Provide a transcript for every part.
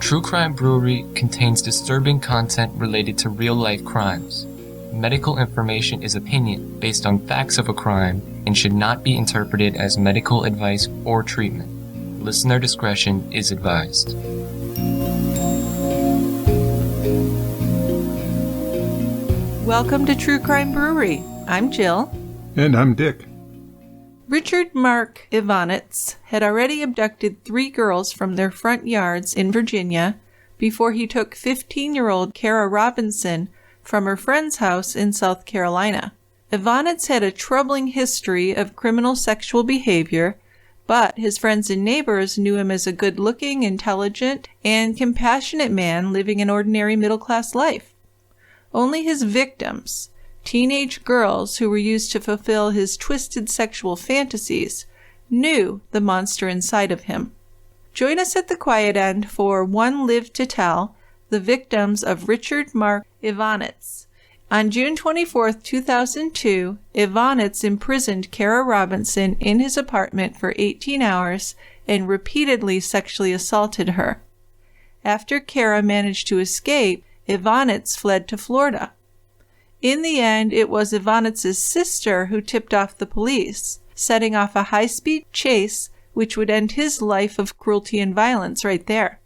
True Crime Brewery contains disturbing content related to real-life crimes. Medical information is opinion based on facts of a crime and should not be interpreted as medical advice or treatment. Listener discretion is advised. Welcome to True Crime Brewery. I'm Jill. And I'm Dick. Richard Marc Evonitz had already abducted 3 girls from their front yards in Virginia before he took 15-year-old Kara Robinson from her friend's house in South Carolina. Evonitz had a troubling history of criminal sexual behavior, but his friends and neighbors knew him as a good-looking, intelligent, and compassionate man living an ordinary middle-class life. Only his victims, teenage girls who were used to fulfill his twisted sexual fantasies, knew the monster inside of him. Join us at the quiet end for One Lived to Tell, the victims of Richard Marc Evonitz. On June 24, 2002, Evonitz imprisoned Kara Robinson in his apartment for 18 hours and repeatedly sexually assaulted her. After Kara managed to escape, Evonitz fled to Florida. In the end, it was Evonitz's sister who tipped off the police, setting off a high-speed chase which would end his life of cruelty and violence right there.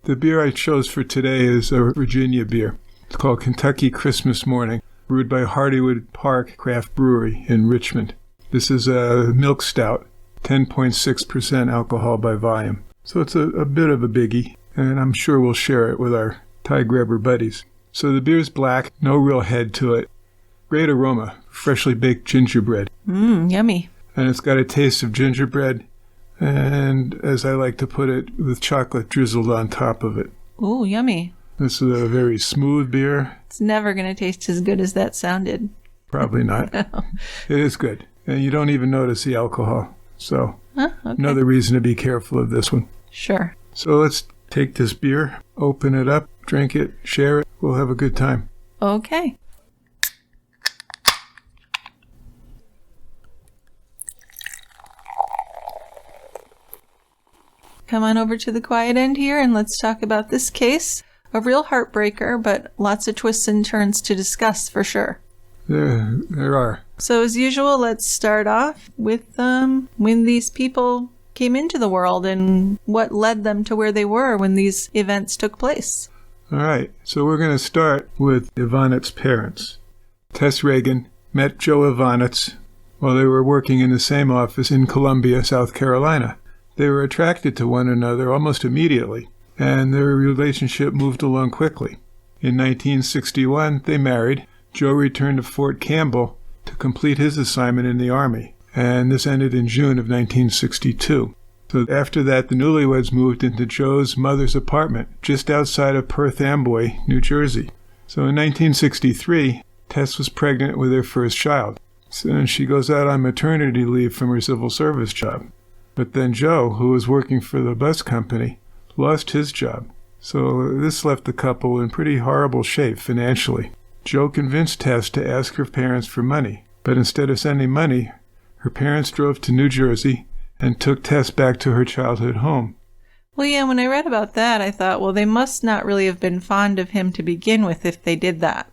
The beer I chose for today is a Virginia beer. It's called Kentucky Christmas Morning, brewed by Hardywood Park Craft Brewery in Richmond. This is a milk stout, 10.6% alcohol by volume. So it's a bit of a biggie, and I'm sure we'll share it with our tie grabber buddies. So the beer's black, no real head to it. Great aroma, freshly baked gingerbread. Yummy. And it's got a taste of gingerbread, and as I like to put it, with chocolate drizzled on top of it. Ooh, yummy. This is a very smooth beer. It's never going to taste as good as that sounded. Probably not. It is good. And you don't even notice the alcohol. So, okay. Another reason to be careful of this one. Sure. So let's take this beer, open it up, drink it, share it. We'll have a good time. Okay. Come on over to the quiet end here and let's talk about this case. A real heartbreaker, but lots of twists and turns to discuss for sure. There are. So as usual, let's start off with when these people came into the world and what led them to where they were when these events took place. All right, so we're going to start with Evonitz's parents. Tess Reagan met Joe Evonitz while they were working in the same office in Columbia, South Carolina. They were attracted to one another almost immediately, and their relationship moved along quickly. In 1961, they married. Joe returned to Fort Campbell to complete his assignment in the Army, and this ended in June of 1962. So after that, the newlyweds moved into Joe's mother's apartment just outside of Perth Amboy, New Jersey. So in 1963, Tess was pregnant with her first child. So she goes out on maternity leave from her civil service job. But then Joe, who was working for the bus company, lost his job. So this left the couple in pretty horrible shape financially. Joe convinced Tess to ask her parents for money, but instead of sending money, her parents drove to New Jersey and took Tess back to her childhood home. Well, yeah, when I read about that, I thought, well, they must not really have been fond of him to begin with if they did that.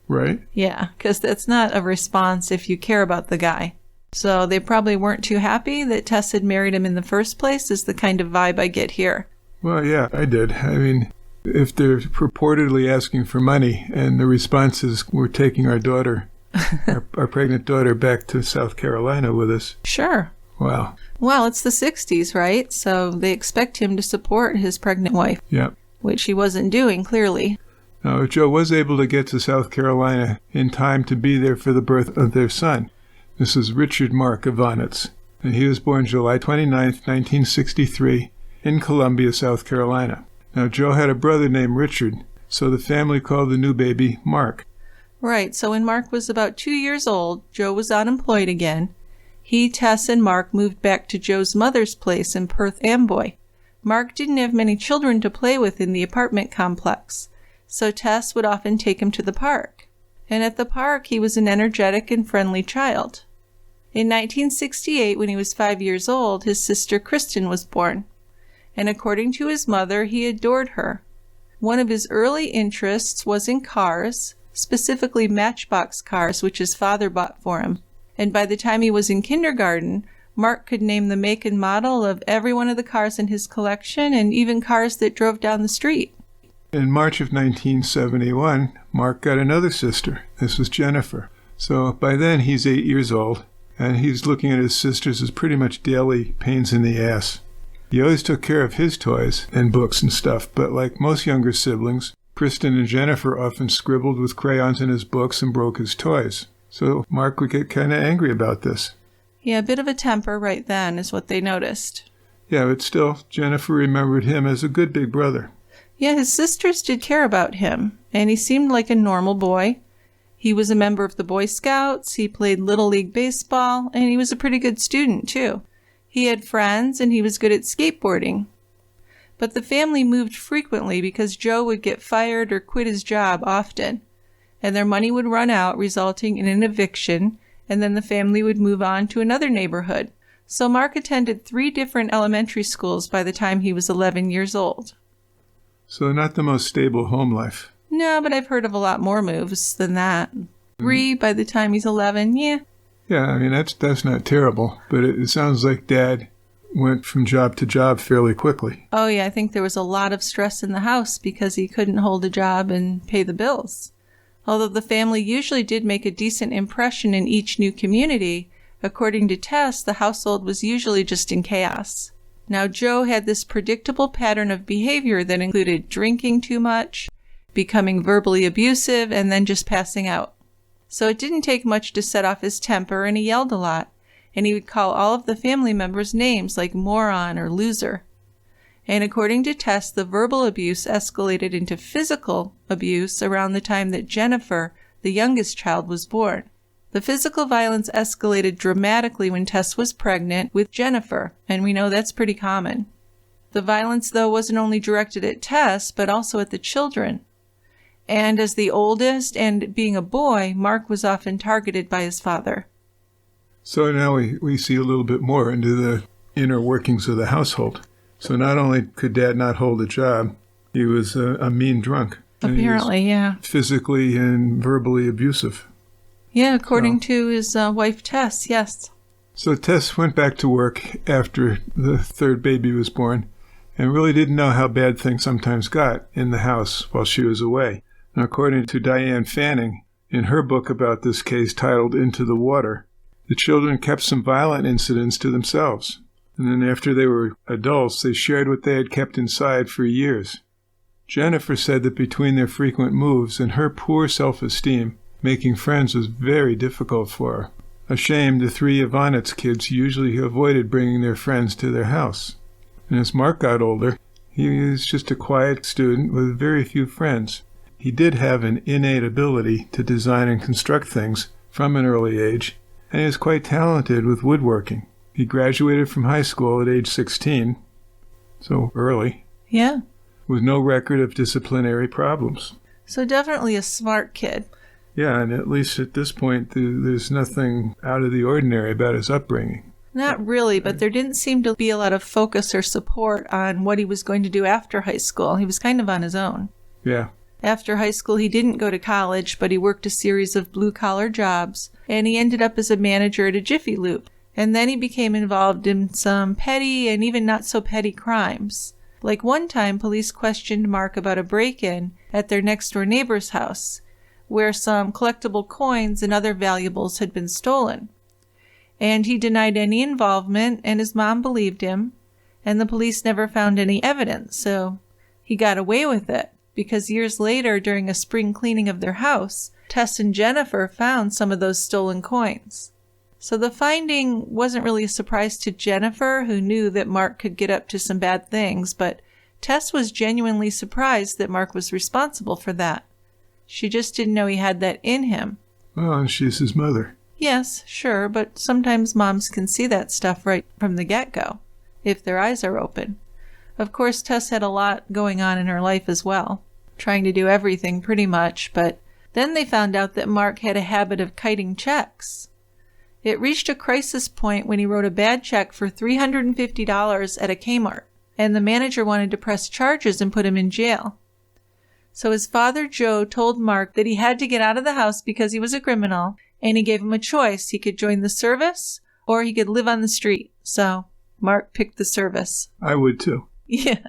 Right? Yeah, because that's not a response if you care about the guy. So they probably weren't too happy that Tess had married him in the first place, is the kind of vibe I get here. Well, yeah, I did. I mean, if they're purportedly asking for money and the response is, we're taking our daughter, our pregnant daughter back to South Carolina with us. Sure. Wow. Well, it's the 60s, right? So they expect him to support his pregnant wife. Yep. Which he wasn't doing, clearly. Now, Joe was able to get to South Carolina in time to be there for the birth of their son. This is Richard Marc Evonitz, and he was born July 29, 1963, in Columbia, South Carolina. Now, Joe had a brother named Richard, so the family called the new baby Mark. Right, so when Mark was about 2 years old, Joe was unemployed again. He, Tess, and Mark moved back to Joe's mother's place in Perth Amboy. Mark didn't have many children to play with in the apartment complex, so Tess would often take him to the park. And at the park, he was an energetic and friendly child. In 1968, when he was 5 years old, his sister Kristen was born. and according to his mother, he adored her. One of his early interests was in cars, specifically Matchbox cars, which his father bought for him. And by the time he was in kindergarten, Marc could name the make and model of every one of the cars in his collection, and even cars that drove down the street. In March of 1971, Marc got another sister. This was Jennifer. So by then he's 8 years old, and he's looking at his sisters as pretty much daily pains in the ass. He always took care of his toys and books and stuff, but like most younger siblings, Kristen and Jennifer often scribbled with crayons in his books and broke his toys. So Marc would get kind of angry about this. Yeah, a bit of a temper right then is what they noticed. Yeah, but still, Jennifer remembered him as a good big brother. Yeah, his sisters did care about him, and he seemed like a normal boy. He was a member of the Boy Scouts, he played Little League Baseball, and he was a pretty good student, too. He had friends, and he was good at skateboarding. But the family moved frequently because Joe would get fired or quit his job often, and their money would run out, resulting in an eviction, and then the family would move on to another neighborhood. So Marc attended 3 different elementary schools by the time he was 11 years old. So not the most stable home life. No, but I've heard of a lot more moves than that. 3 by the time he's 11, yeah. Yeah, I mean, that's not terrible, but it sounds like Dad went from job to job fairly quickly. Oh, yeah, I think there was a lot of stress in the house because he couldn't hold a job and pay the bills. Although the family usually did make a decent impression in each new community, according to Tess, the household was usually just in chaos. Now, Joe had this predictable pattern of behavior that included drinking too much, becoming verbally abusive, and then just passing out. So it didn't take much to set off his temper, and he yelled a lot, and he would call all of the family members names like moron or loser. And according to Tess, the verbal abuse escalated into physical abuse around the time that Jennifer, the youngest child, was born. The physical violence escalated dramatically when Tess was pregnant with Jennifer, and we know that's pretty common. The violence, though, wasn't only directed at Tess, but also at the children. And as the oldest, and being a boy, Marc was often targeted by his father. So now we see a little bit more into the inner workings of the household. So not only could Dad not hold a job, he was a mean drunk. Apparently, yeah. Physically and verbally abusive. Yeah, according to his wife Tess, yes. So Tess went back to work after the third baby was born and really didn't know how bad things sometimes got in the house while she was away. And according to Diane Fanning, in her book about this case titled Into the Water, the children kept some violent incidents to themselves. And then after they were adults, they shared what they had kept inside for years. Jennifer said that between their frequent moves and her poor self-esteem, making friends was very difficult for her. Ashamed, the 3 Evonitz kids usually avoided bringing their friends to their house. And as Marc got older, he was just a quiet student with very few friends. He did have an innate ability to design and construct things from an early age, and he was quite talented with woodworking. He graduated from high school at age 16, so early. Yeah. With no record of disciplinary problems. So definitely a smart kid. Yeah, and at least at this point, there's nothing out of the ordinary about his upbringing. Not really, but there didn't seem to be a lot of focus or support on what he was going to do after high school. He was kind of on his own. Yeah. After high school, he didn't go to college, but he worked a series of blue-collar jobs, and he ended up as a manager at a Jiffy Lube. And then he became involved in some petty and even not-so-petty crimes. Like one time, police questioned Marc about a break-in at their next-door neighbor's house, where some collectible coins and other valuables had been stolen. And he denied any involvement, and his mom believed him, and the police never found any evidence, so he got away with it, because years later, during a spring cleaning of their house, Tess and Jennifer found some of those stolen coins. So the finding wasn't really a surprise to Jennifer, who knew that Marc could get up to some bad things, but Tess was genuinely surprised that Marc was responsible for that. She just didn't know he had that in him. Well, and she's his mother. Yes, sure, but sometimes moms can see that stuff right from the get-go, if their eyes are open. Of course, Tess had a lot going on in her life as well, trying to do everything pretty much, but then they found out that Marc had a habit of kiting checks. It reached a crisis point when he wrote a bad check for $350 at a Kmart. and the manager wanted to press charges and put him in jail. So his father, Joe, told Mark that he had to get out of the house because he was a criminal, and he gave him a choice. He could join the service or he could live on the street. So Mark picked the service. I would too. Yeah.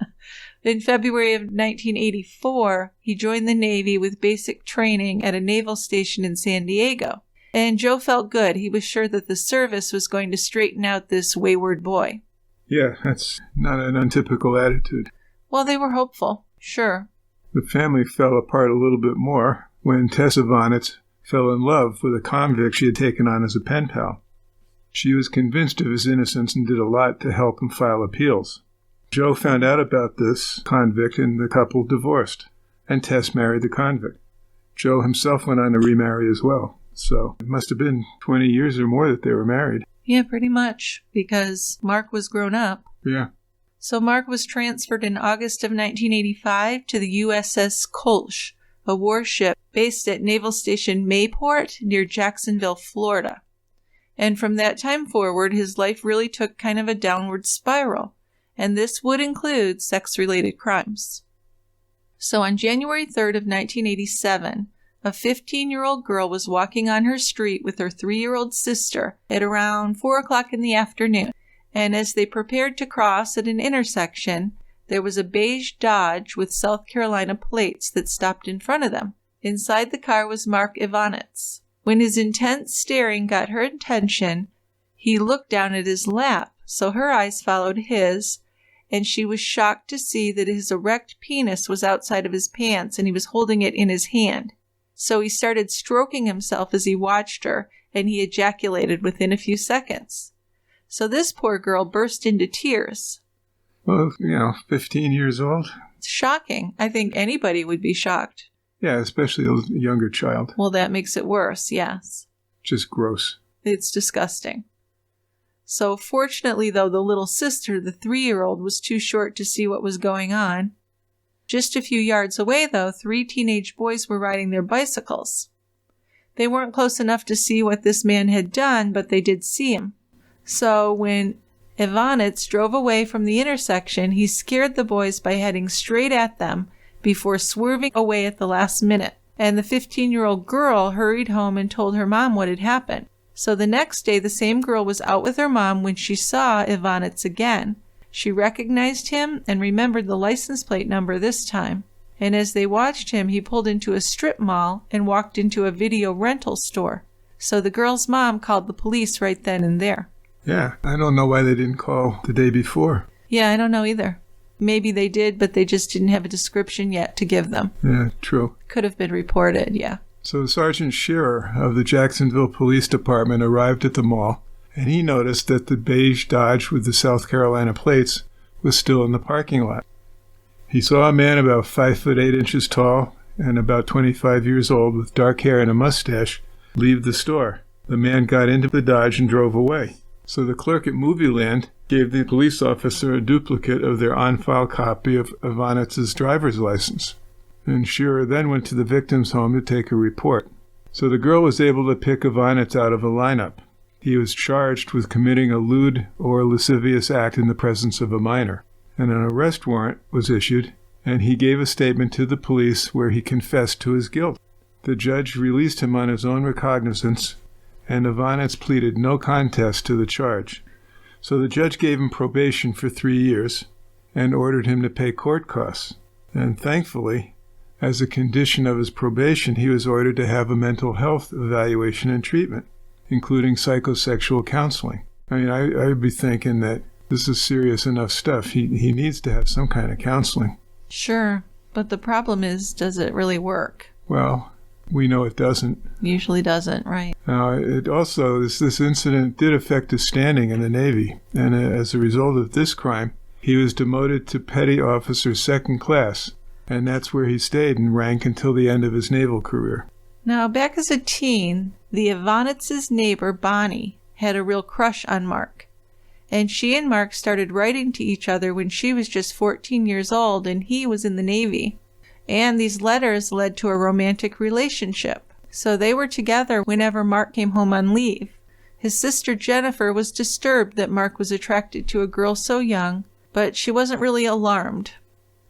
In February of 1984, he joined the Navy with basic training at a naval station in San Diego. And Joe felt good. He was sure that the service was going to straighten out this wayward boy. Yeah, that's not an untypical attitude. Well, they were hopeful, sure. The family fell apart a little bit more when Tess Evonitz fell in love with a convict she had taken on as a pen pal. She was convinced of his innocence and did a lot to help him file appeals. Joe found out about this convict and the couple divorced, and Tess married the convict. Joe himself went on to remarry as well, so it must have been 20 years or more that they were married. Yeah, pretty much, because Mark was grown up. Yeah. So Mark was transferred in August of 1985 to the USS Kolsch, a warship based at Naval Station Mayport near Jacksonville, Florida. And from that time forward, his life really took kind of a downward spiral, and this would include sex-related crimes. So on January 3rd of 1987, a 15-year-old girl was walking on her street with her 3-year-old sister at around 4 o'clock in the afternoon, and as they prepared to cross at an intersection, there was a beige Dodge with South Carolina plates that stopped in front of them. Inside the car was Marc Evonitz. When his intense staring got her attention, he looked down at his lap, so her eyes followed his, and she was shocked to see that his erect penis was outside of his pants and he was holding it in his hand. So he started stroking himself as he watched her, and he ejaculated within a few seconds. So this poor girl burst into tears. Well, 15 years old. It's shocking. I think anybody would be shocked. Yeah, especially a younger child. Well, that makes it worse, yes. Just gross. It's disgusting. So fortunately, though, the little sister, the 3-year-old, was too short to see what was going on. Just a few yards away, though, 3 teenage boys were riding their bicycles. They weren't close enough to see what this man had done, but they did see him. So when Evonitz drove away from the intersection, he scared the boys by heading straight at them before swerving away at the last minute. And the 15-year-old girl hurried home and told her mom what had happened. So the next day, the same girl was out with her mom when she saw Evonitz again. She recognized him and remembered the license plate number this time. And as they watched him, he pulled into a strip mall and walked into a video rental store. So the girl's mom called the police right then and there. Yeah, I don't know why they didn't call the day before. Yeah, I don't know either. Maybe they did, but they just didn't have a description yet to give them. Yeah, true. Could have been reported, yeah. So Sergeant Shearer of the Jacksonville Police Department arrived at the mall, and he noticed that the beige Dodge with the South Carolina plates was still in the parking lot. He saw a man about 5'8" tall and about 25 years old with dark hair and a mustache leave the store. The man got into the Dodge and drove away. So the clerk at Movieland gave the police officer a duplicate of their on-file copy of Evonitz's driver's license. And Shearer then went to the victim's home to take a report. So the girl was able to pick Evonitz out of a lineup. He was charged with committing a lewd or lascivious act in the presence of a minor. And an arrest warrant was issued, and he gave a statement to the police where he confessed to his guilt. The judge released him on his own recognizance, and Evonitz pleaded no contest to the charge. So the judge gave him probation for 3 years and ordered him to pay court costs. And thankfully, as a condition of his probation, he was ordered to have a mental health evaluation and treatment, including psychosexual counseling. I mean, I'd be thinking that this is serious enough stuff. He needs to have some kind of counseling. Sure, but the problem is, does it really work? Well, we know it doesn't. Usually doesn't, right? Now, it also, this incident did affect his standing in the Navy, and as a result of this crime, he was demoted to Petty Officer 2nd Class, and that's where he stayed in rank until the end of his naval career. Now, back as a teen, the Evonitz's neighbor, Bonnie, had a real crush on Mark. And she and Mark started writing to each other when she was just 14 years old and he was in the Navy. And these letters led to a romantic relationship. So they were together whenever Mark came home on leave. His sister Jennifer was disturbed that Mark was attracted to a girl so young, but she wasn't really alarmed.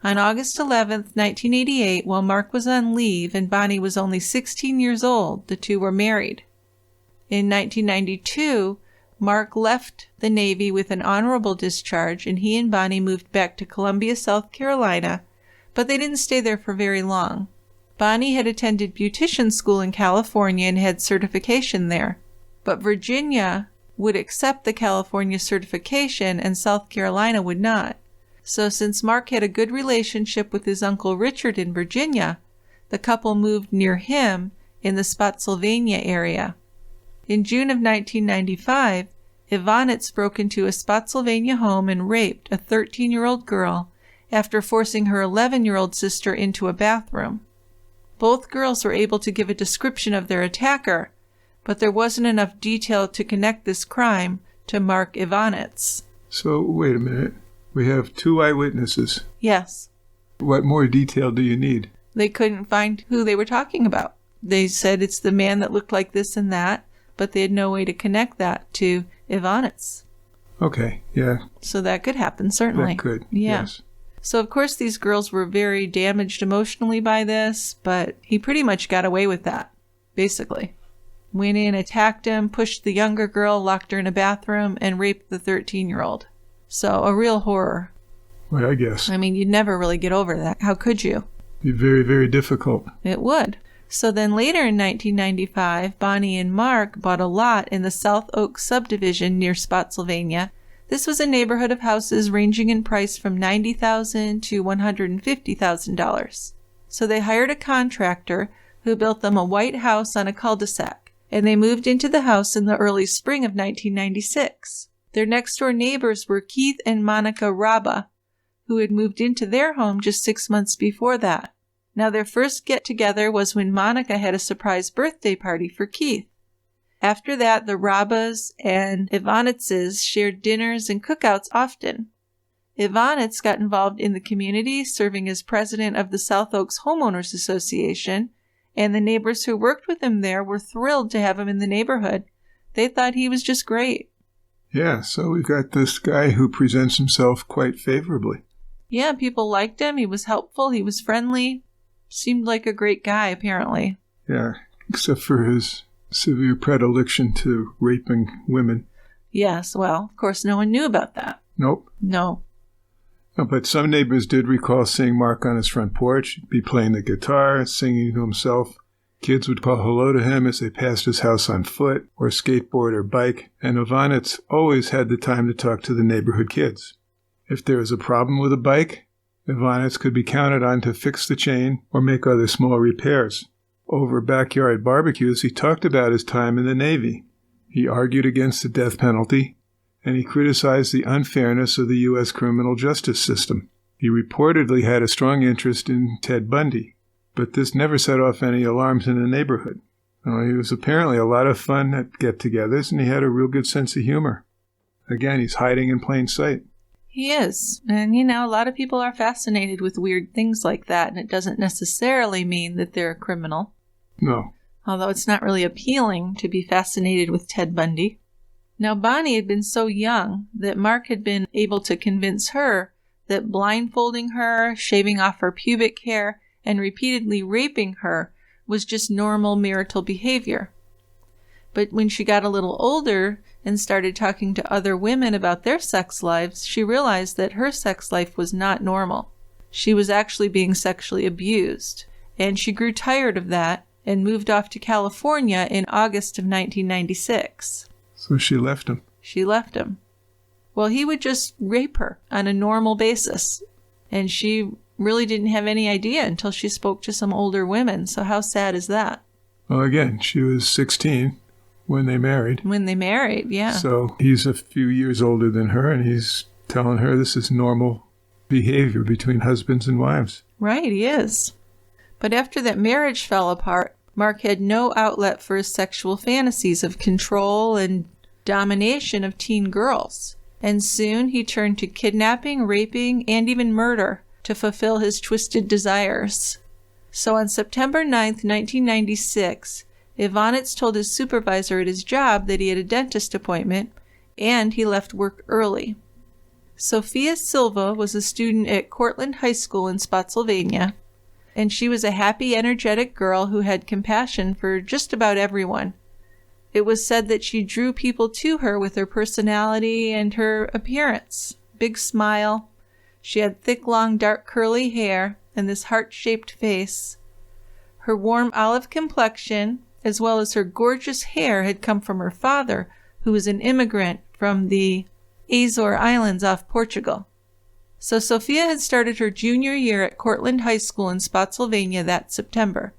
On August 11th, 1988, while Marc was on leave and Bonnie was only 16 years old, the two were married. In 1992, Marc left the Navy with an honorable discharge, and he and Bonnie moved back to Columbia, South Carolina, but they didn't stay there for very long. Bonnie had attended beautician school in California and had certification there, but Virginia would accept the California certification and South Carolina would not. So since Marc had a good relationship with his Uncle Richard in Virginia, the couple moved near him in the Spotsylvania area. In June of 1995, Evonitz broke into a Spotsylvania home and raped a 13-year-old girl after forcing her 11-year-old sister into a bathroom. Both girls were able to give a description of their attacker, but there wasn't enough detail to connect this crime to Marc Evonitz. So, wait a minute. We have 2 eyewitnesses. Yes. What more detail do you need? They couldn't find who they were talking about. They said it's the man that looked like this and that, but they had no way to connect that to Evonitz. Okay, yeah. So that could happen, certainly. That could, yeah. Yes. So, of course, these girls were very damaged emotionally by this, but he pretty much got away with that, basically. Went in, attacked him, pushed the younger girl, locked her in a bathroom, and raped the 13-year-old. So, a real horror. Well, I guess. I mean, you'd never really get over that. How could you? Be very, very difficult. It would. So then later in 1995, Bonnie and Marc bought a lot in the South Oak subdivision near Spotsylvania. This was a neighborhood of houses ranging in price from $90,000 to $150,000. So they hired a contractor who built them a white house on a cul-de-sac, and they moved into the house in the early spring of 1996. Their next-door neighbors were Keith and Monica Raba, who had moved into their home just 6 months before that. Now, their first get-together was when Monica had a surprise birthday party for Keith. After that, the Rabas and Evonitzes shared dinners and cookouts often. Evonitz got involved in the community, serving as president of the South Oaks Homeowners Association, and the neighbors who worked with him there were thrilled to have him in the neighborhood. They thought he was just great. Yeah, so we've got this guy who presents himself quite favorably. Yeah, people liked him. He was helpful. He was friendly. Seemed like a great guy, apparently. Yeah, except for his severe predilection to raping women. Yes, well, of course, no one knew about that. Nope. No. But some neighbors did recall seeing Marc on his front porch, be playing the guitar, singing to himself. Kids would call hello to him as they passed his house on foot, or skateboard or bike, and Evonitz always had the time to talk to the neighborhood kids. If there was a problem with a bike, Evonitz could be counted on to fix the chain or make other small repairs. Over backyard barbecues, he talked about his time in the Navy. He argued against the death penalty, and he criticized the unfairness of the U.S. criminal justice system. He reportedly had a strong interest in Ted Bundy, but this never set off any alarms in the neighborhood. He was apparently a lot of fun at get-togethers, and he had a real good sense of humor. Again, he's hiding in plain sight. He is. And, a lot of people are fascinated with weird things like that, and it doesn't necessarily mean that they're a criminal. No. Although it's not really appealing to be fascinated with Ted Bundy. Now, Bonnie had been so young that Marc had been able to convince her that blindfolding her, shaving off her pubic hair, and repeatedly raping her was just normal marital behavior. But when she got a little older and started talking to other women about their sex lives, she realized that her sex life was not normal. She was actually being sexually abused, and she grew tired of that and moved off to California in August of 1996. So she left him. She left him. Well, he would just rape her on a normal basis, and she really didn't have any idea until she spoke to some older women, so how sad is that? Well, again, she was 16 when they married. When they married, yeah. So he's a few years older than her, and he's telling her this is normal behavior between husbands and wives. Right, he is. But after that marriage fell apart, Marc had no outlet for his sexual fantasies of control and domination of teen girls. And soon he turned to kidnapping, raping, and even murder to fulfill his twisted desires. So on September 9th, 1996, Evonitz told his supervisor at his job that he had a dentist appointment, and he left work early. Sophia Silva was a student at Cortland High School in Spotsylvania, and she was a happy, energetic girl who had compassion for just about everyone. It was said that she drew people to her with her personality and her appearance. Big smile. She had thick, long, dark, curly hair and this heart-shaped face. Her warm olive complexion, as well as her gorgeous hair, had come from her father, who was an immigrant from the Azore Islands off Portugal. So Sophia had started her junior year at Cortland High School in Spotsylvania that September.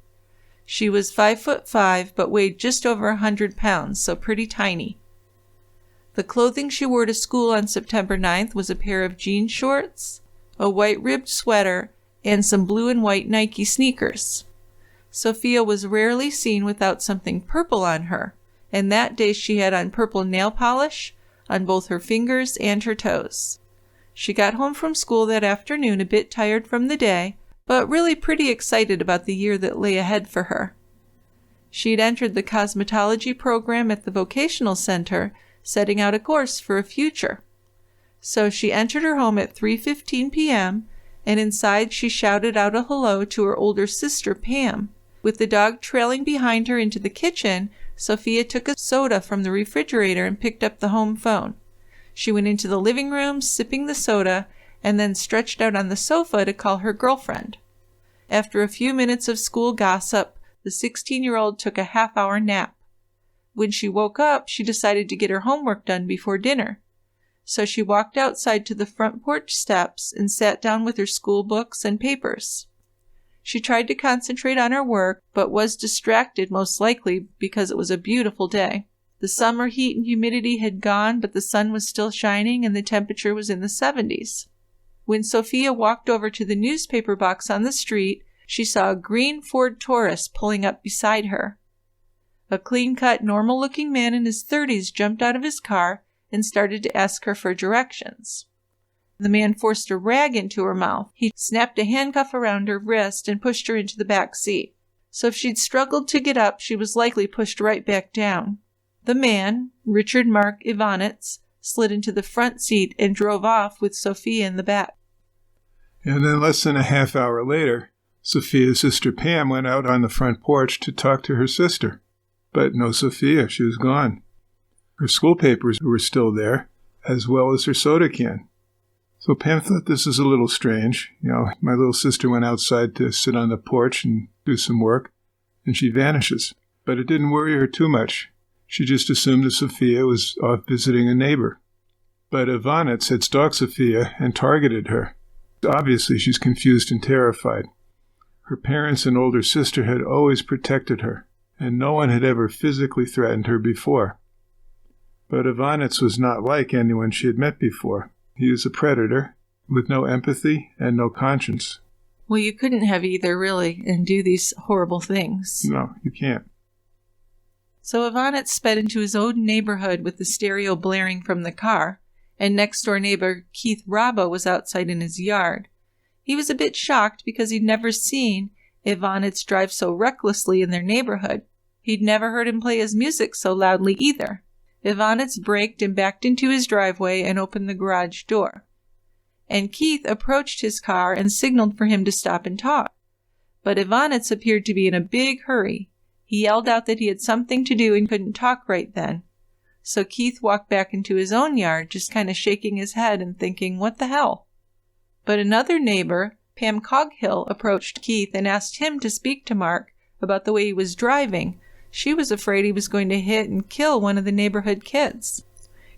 She was 5'5", but weighed just over 100 pounds, so pretty tiny. The clothing she wore to school on September 9th was a pair of jean shorts, a white ribbed sweater, and some blue and white Nike sneakers. Sophia was rarely seen without something purple on her, and that day she had on purple nail polish on both her fingers and her toes. She got home from school that afternoon a bit tired from the day, but really pretty excited about the year that lay ahead for her. She had entered the cosmetology program at the vocational center, setting out a course for a future. So she entered her home at 3:15 p.m., and inside she shouted out a hello to her older sister, Pam. With the dog trailing behind her into the kitchen, Sophia took a soda from the refrigerator and picked up the home phone. She went into the living room, sipping the soda, and then stretched out on the sofa to call her girlfriend. After a few minutes of school gossip, the 16-year-old took a half-hour nap. When she woke up, she decided to get her homework done before dinner. So she walked outside to the front porch steps and sat down with her school books and papers. She tried to concentrate on her work, but was distracted most likely because it was a beautiful day. The summer heat and humidity had gone, but the sun was still shining and the temperature was in the 70s. When Sophia walked over to the newspaper box on the street, she saw a green Ford Taurus pulling up beside her. A clean-cut, normal-looking man in his 30s jumped out of his car and started to ask her for directions. The man forced a rag into her mouth. He snapped a handcuff around her wrist and pushed her into the back seat. So if she'd struggled to get up, she was likely pushed right back down. The man, Marc Evonitz, slid into the front seat and drove off with Sophia in the back. And then less than a half hour later, Sophia's sister Pam went out on the front porch to talk to her sister. But no Sophia, she was gone. Her school papers were still there, as well as her soda can. So Pam thought this was a little strange. My little sister went outside to sit on the porch and do some work, and she vanishes. But it didn't worry her too much. She just assumed that Sophia was off visiting a neighbor. But Evonitz had stalked Sophia and targeted her. Obviously, she's confused and terrified. Her parents and older sister had always protected her, and no one had ever physically threatened her before. But Evonitz was not like anyone she had met before. He is a predator, with no empathy and no conscience. Well, you couldn't have either, really, and do these horrible things. No, you can't. So Evonitz sped into his own neighborhood with the stereo blaring from the car, and next-door neighbor Keith Robbo was outside in his yard. He was a bit shocked because he'd never seen Evonitz drive so recklessly in their neighborhood. He'd never heard him play his music so loudly either. Evonitz braked and backed into his driveway and opened the garage door. And Keith approached his car and signaled for him to stop and talk. But Evonitz appeared to be in a big hurry. He yelled out that he had something to do and couldn't talk right then. So Keith walked back into his own yard, just kind of shaking his head and thinking, what the hell? But another neighbor, Pam Coghill, approached Keith and asked him to speak to Mark about the way he was driving. She was afraid he was going to hit and kill one of the neighborhood kids.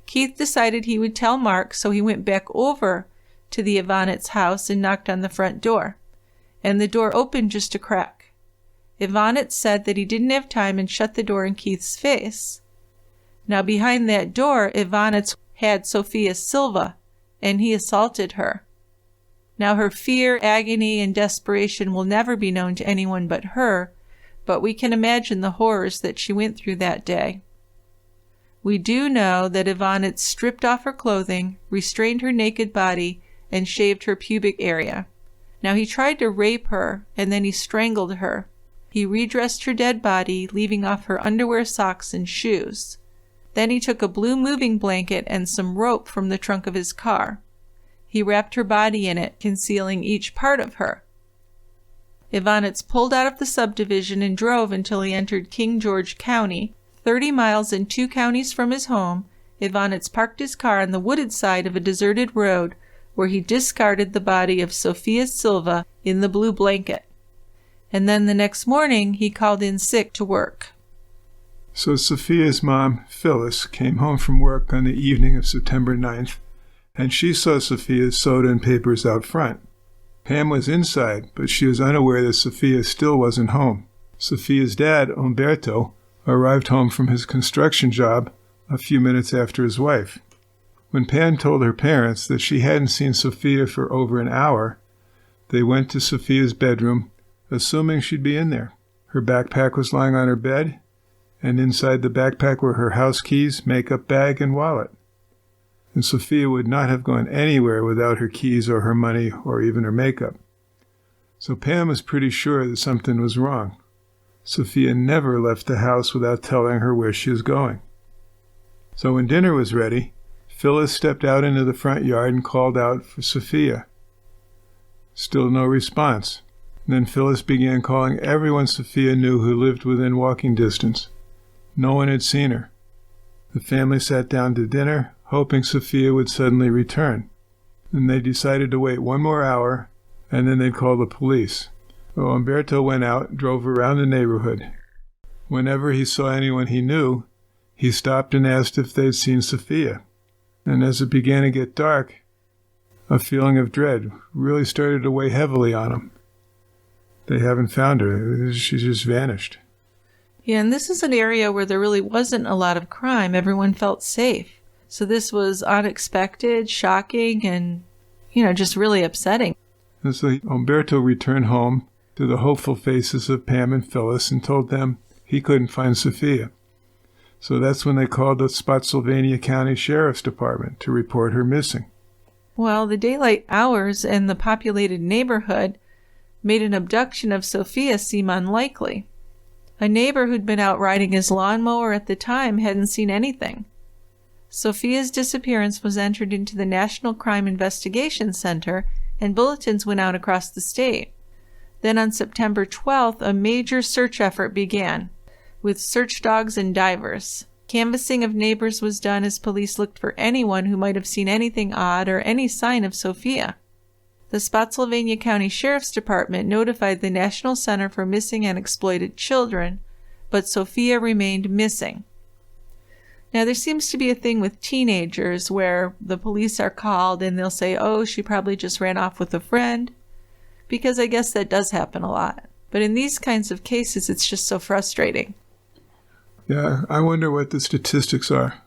Keith decided he would tell Mark, so he went back over to the Evonitz house and knocked on the front door. And the door opened just a crack. Evonitz said that he didn't have time and shut the door in Keith's face. Now behind that door, Evonitz had Sophia Silva, and he assaulted her. Now her fear, agony, and desperation will never be known to anyone but her, but we can imagine the horrors that she went through that day. We do know that Evonitz stripped off her clothing, restrained her naked body, and shaved her pubic area. Now he tried to rape her, and then he strangled her. He redressed her dead body, leaving off her underwear, socks, and shoes. Then he took a blue moving blanket and some rope from the trunk of his car. He wrapped her body in it, concealing each part of her. Evonitz pulled out of the subdivision and drove until he entered King George County. 30 miles and 2 counties from his home, Evonitz parked his car on the wooded side of a deserted road where he discarded the body of Sophia Silva in the blue blanket. And then the next morning, he called in sick to work. So Sophia's mom, Phyllis, came home from work on the evening of September 9th, and she saw Sophia's soda and papers out front. Pam was inside, but she was unaware that Sophia still wasn't home. Sophia's dad, Umberto, arrived home from his construction job a few minutes after his wife. When Pam told her parents that she hadn't seen Sophia for over an hour, they went to Sophia's bedroom, assuming she'd be in there. Her backpack was lying on her bed, and inside the backpack were her house keys, makeup bag, and wallet. And Sophia would not have gone anywhere without her keys or her money or even her makeup. So Pam was pretty sure that something was wrong. Sophia never left the house without telling her where she was going. So when dinner was ready, Phyllis stepped out into the front yard and called out for Sophia. Still no response. Then Phyllis began calling everyone Sophia knew who lived within walking distance. No one had seen her. The family sat down to dinner, hoping Sophia would suddenly return. And they decided to wait 1 more hour, and then they'd call the police. So Umberto went out and drove around the neighborhood. Whenever he saw anyone he knew, he stopped and asked if they'd seen Sophia. And as it began to get dark, a feeling of dread really started to weigh heavily on him. They haven't found her. She just vanished. Yeah, and this is an area where there really wasn't a lot of crime. Everyone felt safe. So this was unexpected, shocking, and, just really upsetting. And so Umberto returned home to the hopeful faces of Pam and Phyllis and told them he couldn't find Sophia. So that's when they called the Spotsylvania County Sheriff's Department to report her missing. Well, the daylight hours and the populated neighborhood made an abduction of Sophia seem unlikely. A neighbor who'd been out riding his lawnmower at the time hadn't seen anything. Sophia's disappearance was entered into the National Crime Investigation Center, and bulletins went out across the state. Then on September 12th, a major search effort began, with search dogs and divers. Canvassing of neighbors was done as police looked for anyone who might have seen anything odd or any sign of Sophia. The Spotsylvania County Sheriff's Department notified the National Center for Missing and Exploited Children, but Sophia remained missing. Now, there seems to be a thing with teenagers where the police are called and they'll say, oh, she probably just ran off with a friend, because I guess that does happen a lot. But in these kinds of cases, it's just so frustrating. Yeah, I wonder what the statistics are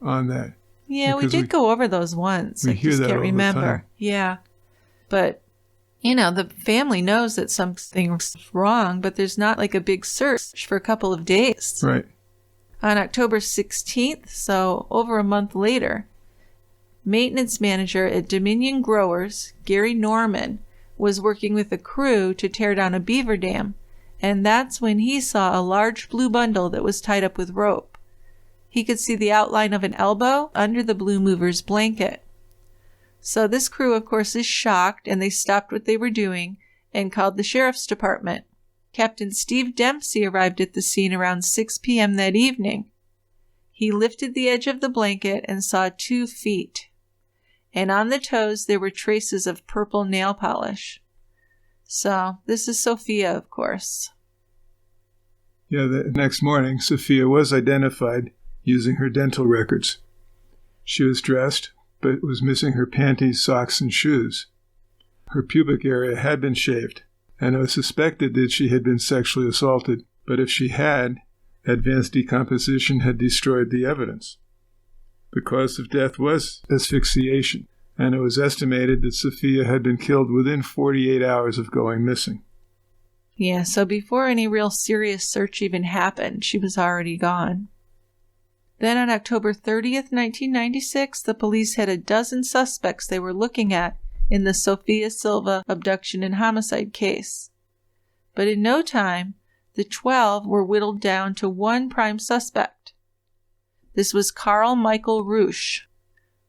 on that. Yeah, we did go over those once. We I hear just that can't all the remember. time. Yeah. But, the family knows that something's wrong, but there's not like a big search for a couple of days. Right. On October 16th, so over a month later, maintenance manager at Dominion Growers, Gary Norman, was working with a crew to tear down a beaver dam, and that's when he saw a large blue bundle that was tied up with rope. He could see the outline of an elbow under the blue mover's blanket. So this crew, of course, is shocked, and they stopped what they were doing and called the sheriff's department. Captain Steve Dempsey arrived at the scene around 6 p.m. that evening. He lifted the edge of the blanket and saw 2 feet. And on the toes there were traces of purple nail polish. So this is Sophia, of course. Yeah, the next morning, Sophia was identified using her dental records. She was dressed, but was missing her panties, socks, and shoes. Her pubic area had been shaved, and it was suspected that she had been sexually assaulted, but if she had, advanced decomposition had destroyed the evidence. The cause of death was asphyxiation, and it was estimated that Sophia had been killed within 48 hours of going missing. Yeah, so before any real serious search even happened, she was already gone. Then on October 30th, 1996, the police had a dozen suspects they were looking at in the Sophia Silva abduction and homicide case. But in no time, the 12 were whittled down to one prime suspect. This was Carl Michael Roosh.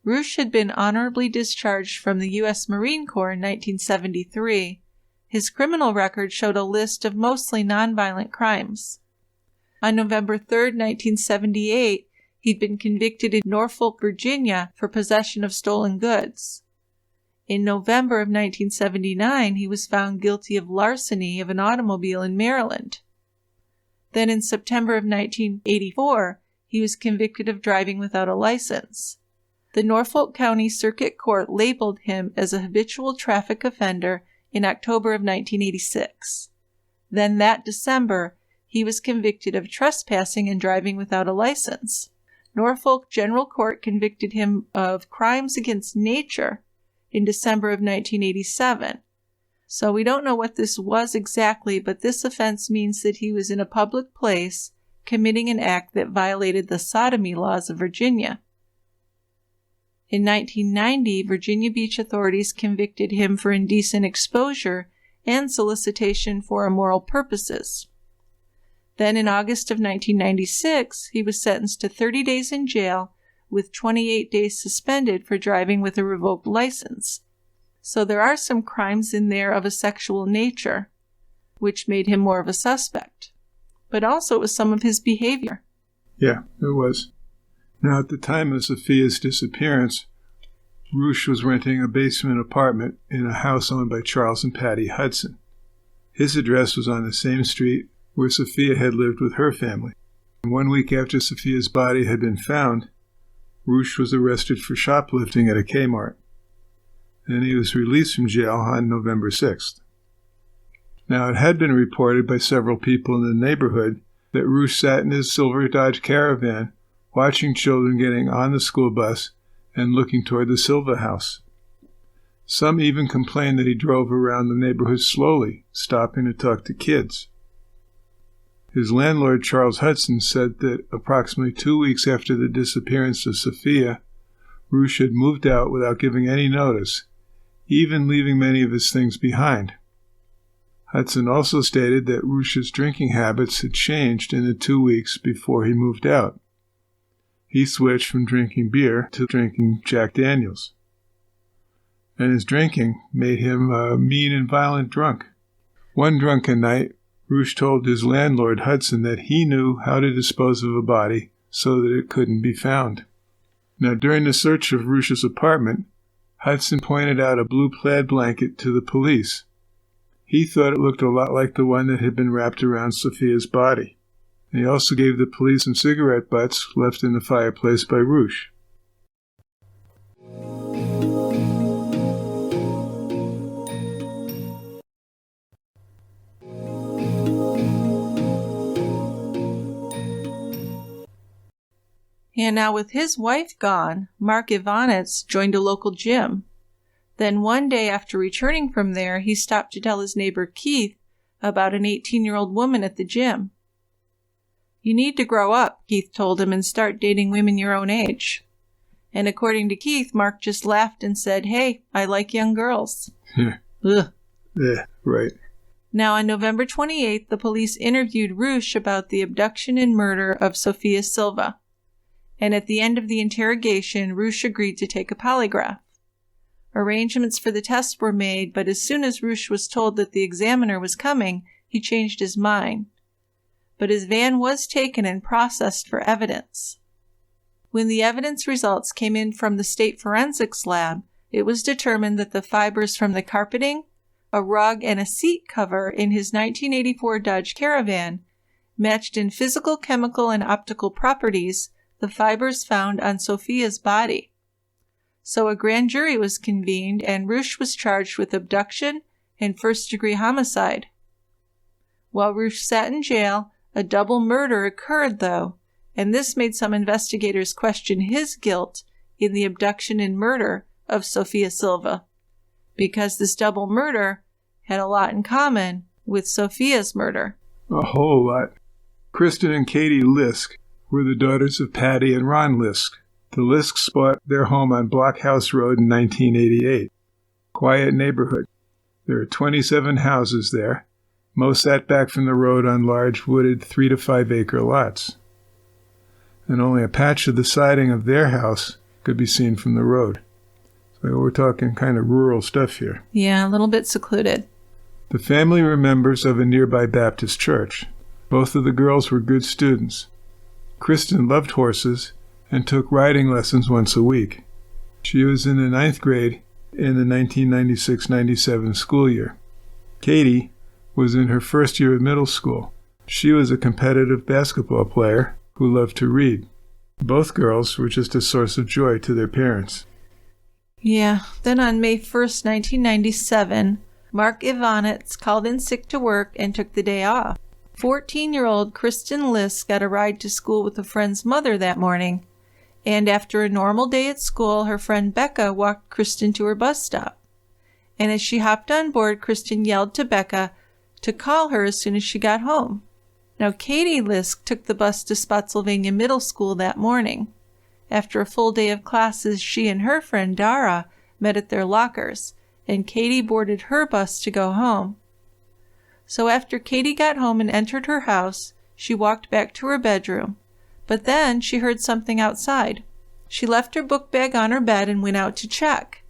Roosh had been honorably discharged from the U.S. Marine Corps in 1973. His criminal record showed a list of mostly nonviolent crimes. On November 3, 1978, he'd been convicted in Norfolk, Virginia for possession of stolen goods. In November of 1979, he was found guilty of larceny of an automobile in Maryland. Then in September of 1984, he was convicted of driving without a license. The Norfolk County Circuit Court labeled him as a habitual traffic offender in October of 1986. Then that December, he was convicted of trespassing and driving without a license. Norfolk General Court convicted him of crimes against nature in December of 1987. So we don't know what this was exactly, but this offense means that he was in a public place committing an act that violated the sodomy laws of Virginia. In 1990, Virginia Beach authorities convicted him for indecent exposure and solicitation for immoral purposes. Then in August of 1996, he was sentenced to 30 days in jail with 28 days suspended for driving with a revoked license. So there are some crimes in there of a sexual nature, which made him more of a suspect. But also it was some of his behavior. Yeah, it was. Now, at the time of Sophia's disappearance, Roosh was renting a basement apartment in a house owned by Charles and Patty Hudson. His address was on the same street where Sophia had lived with her family. And 1 week after Sophia's body had been found, Roosh was arrested for shoplifting at a Kmart. And he was released from jail on November 6th. Now, it had been reported by several people in the neighborhood that Roosh sat in his silver Dodge Caravan watching children getting on the school bus and looking toward the Silva house. Some even complained that he drove around the neighborhood slowly, stopping to talk to kids. His landlord, Charles Hudson, said that approximately 2 weeks after the disappearance of Sophia, Roosh had moved out without giving any notice, even leaving many of his things behind. Hudson also stated that Roosh's drinking habits had changed in the 2 weeks before he moved out. He switched from drinking beer to drinking Jack Daniels. And his drinking made him a mean and violent drunk. One drunken night, Roosh told his landlord, Hudson, that he knew how to dispose of a body so that it couldn't be found. Now, during the search of Roosh's apartment, Hudson pointed out a blue plaid blanket to the police. He thought it looked a lot like the one that had been wrapped around Sophia's body. He also gave the police some cigarette butts left in the fireplace by Roosh. And now with his wife gone, Marc Evonitz joined a local gym. Then one day after returning from there, he stopped to tell his neighbor Keith about an 18-year-old woman at the gym. "You need to grow up," Keith told him, "and start dating women your own age." And according to Keith, Mark just laughed and said, "Hey, I like young girls." Ugh. Yeah, right. Now, on November 28th, the police interviewed Roosh about the abduction and murder of Sophia Silva. And at the end of the interrogation, Roosh agreed to take a polygraph. Arrangements for the test were made, but as soon as Roosh was told that the examiner was coming, he changed his mind. But his van was taken and processed for evidence. When the evidence results came in from the state forensics lab, it was determined that the fibers from the carpeting, a rug, and a seat cover in his 1984 Dodge Caravan matched in physical, chemical, and optical properties the fibers found on Sophia's body. So a grand jury was convened, and Roosh was charged with abduction and first-degree homicide. While Roosh sat in jail, a double murder occurred, though, and this made some investigators question his guilt in the abduction and murder of Sophia Silva, because this double murder had a lot in common with Sophia's murder. A whole lot. Kristen and Katie Lisk were the daughters of Patty and Ron Lisk. The Lisks bought their home on Blockhouse Road in 1988. Quiet neighborhood. There are 27 houses there, most set back from the road on large wooded 3 to 5 acre lots. And only a patch of the siding of their house could be seen from the road. So we're talking kind of rural stuff here. Yeah, a little bit secluded. The family were members of a nearby Baptist church. Both of the girls were good students. Kristen loved horses and took riding lessons once a week. She was in the 9th grade in the 1996-97 school year. Katie was in her first year of middle school. She was a competitive basketball player who loved to read. Both girls were just a source of joy to their parents. Yeah, then on May 1st, 1997, Marc Evonitz called in sick to work and took the day off. 14-year-old Kristen Lisk got a ride to school with a friend's mother that morning, and after a normal day at school, her friend Becca walked Kristen to her bus stop. And as she hopped on board, Kristen yelled to Becca to call her as soon as she got home. Now, Katie Lisk took the bus to Spotsylvania Middle School that morning. After a full day of classes, she and her friend Dara met at their lockers, and Katie boarded her bus to go home. So after Katie got home and entered her house, she walked back to her bedroom. But then she heard something outside. She left her book bag on her bed and went out to check.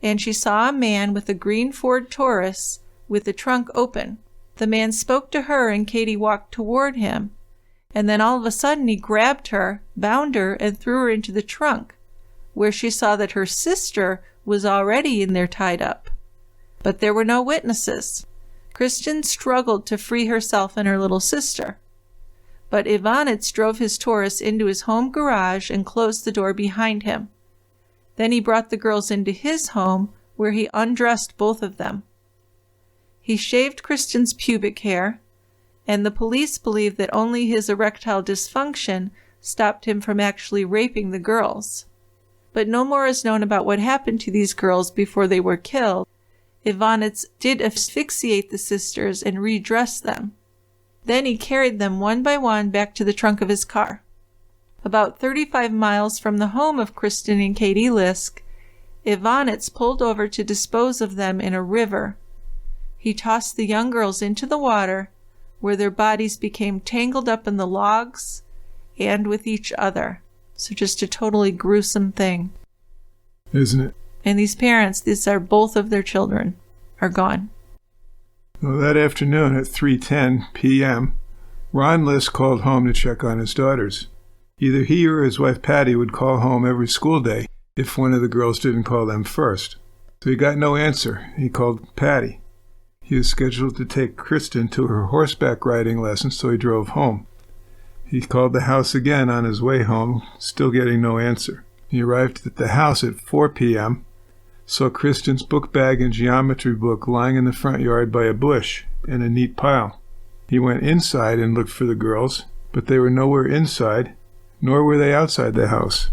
And she saw a man with a green Ford Taurus with the trunk open. The man spoke to her and Katie walked toward him. And then all of a sudden he grabbed her, bound her, and threw her into the trunk, where she saw that her sister was already in there tied up. But there were no witnesses. Kristen struggled to free herself and her little sister. But Evonitz drove his Taurus into his home garage and closed the door behind him. Then he brought the girls into his home, where he undressed both of them. He shaved Kristen's pubic hair, and the police believe that only his erectile dysfunction stopped him from actually raping the girls. But no more is known about what happened to these girls before they were killed. Evonitz did asphyxiate the sisters and redress them. Then he carried them one by one back to the trunk of his car. About 35 miles from the home of Kristen and Katie Lisk, Evonitz pulled over to dispose of them in a river. He tossed the young girls into the water, where their bodies became tangled up in the logs and with each other. So just a totally gruesome thing. Isn't it? And these parents, these are both of their children, are gone. Well, that afternoon at 3:10 p.m., Ron Lisk called home to check on his daughters. Either he or his wife Patty would call home every school day if one of the girls didn't call them first. So he got no answer. He called Patty. He was scheduled to take Kristen to her horseback riding lessons, so he drove home. He called the house again on his way home, still getting no answer. He arrived at the house at 4 p.m., saw Kristen's book bag and geometry book lying in the front yard by a bush in a neat pile. He went inside and looked for the girls, but they were nowhere inside, nor were they outside the house.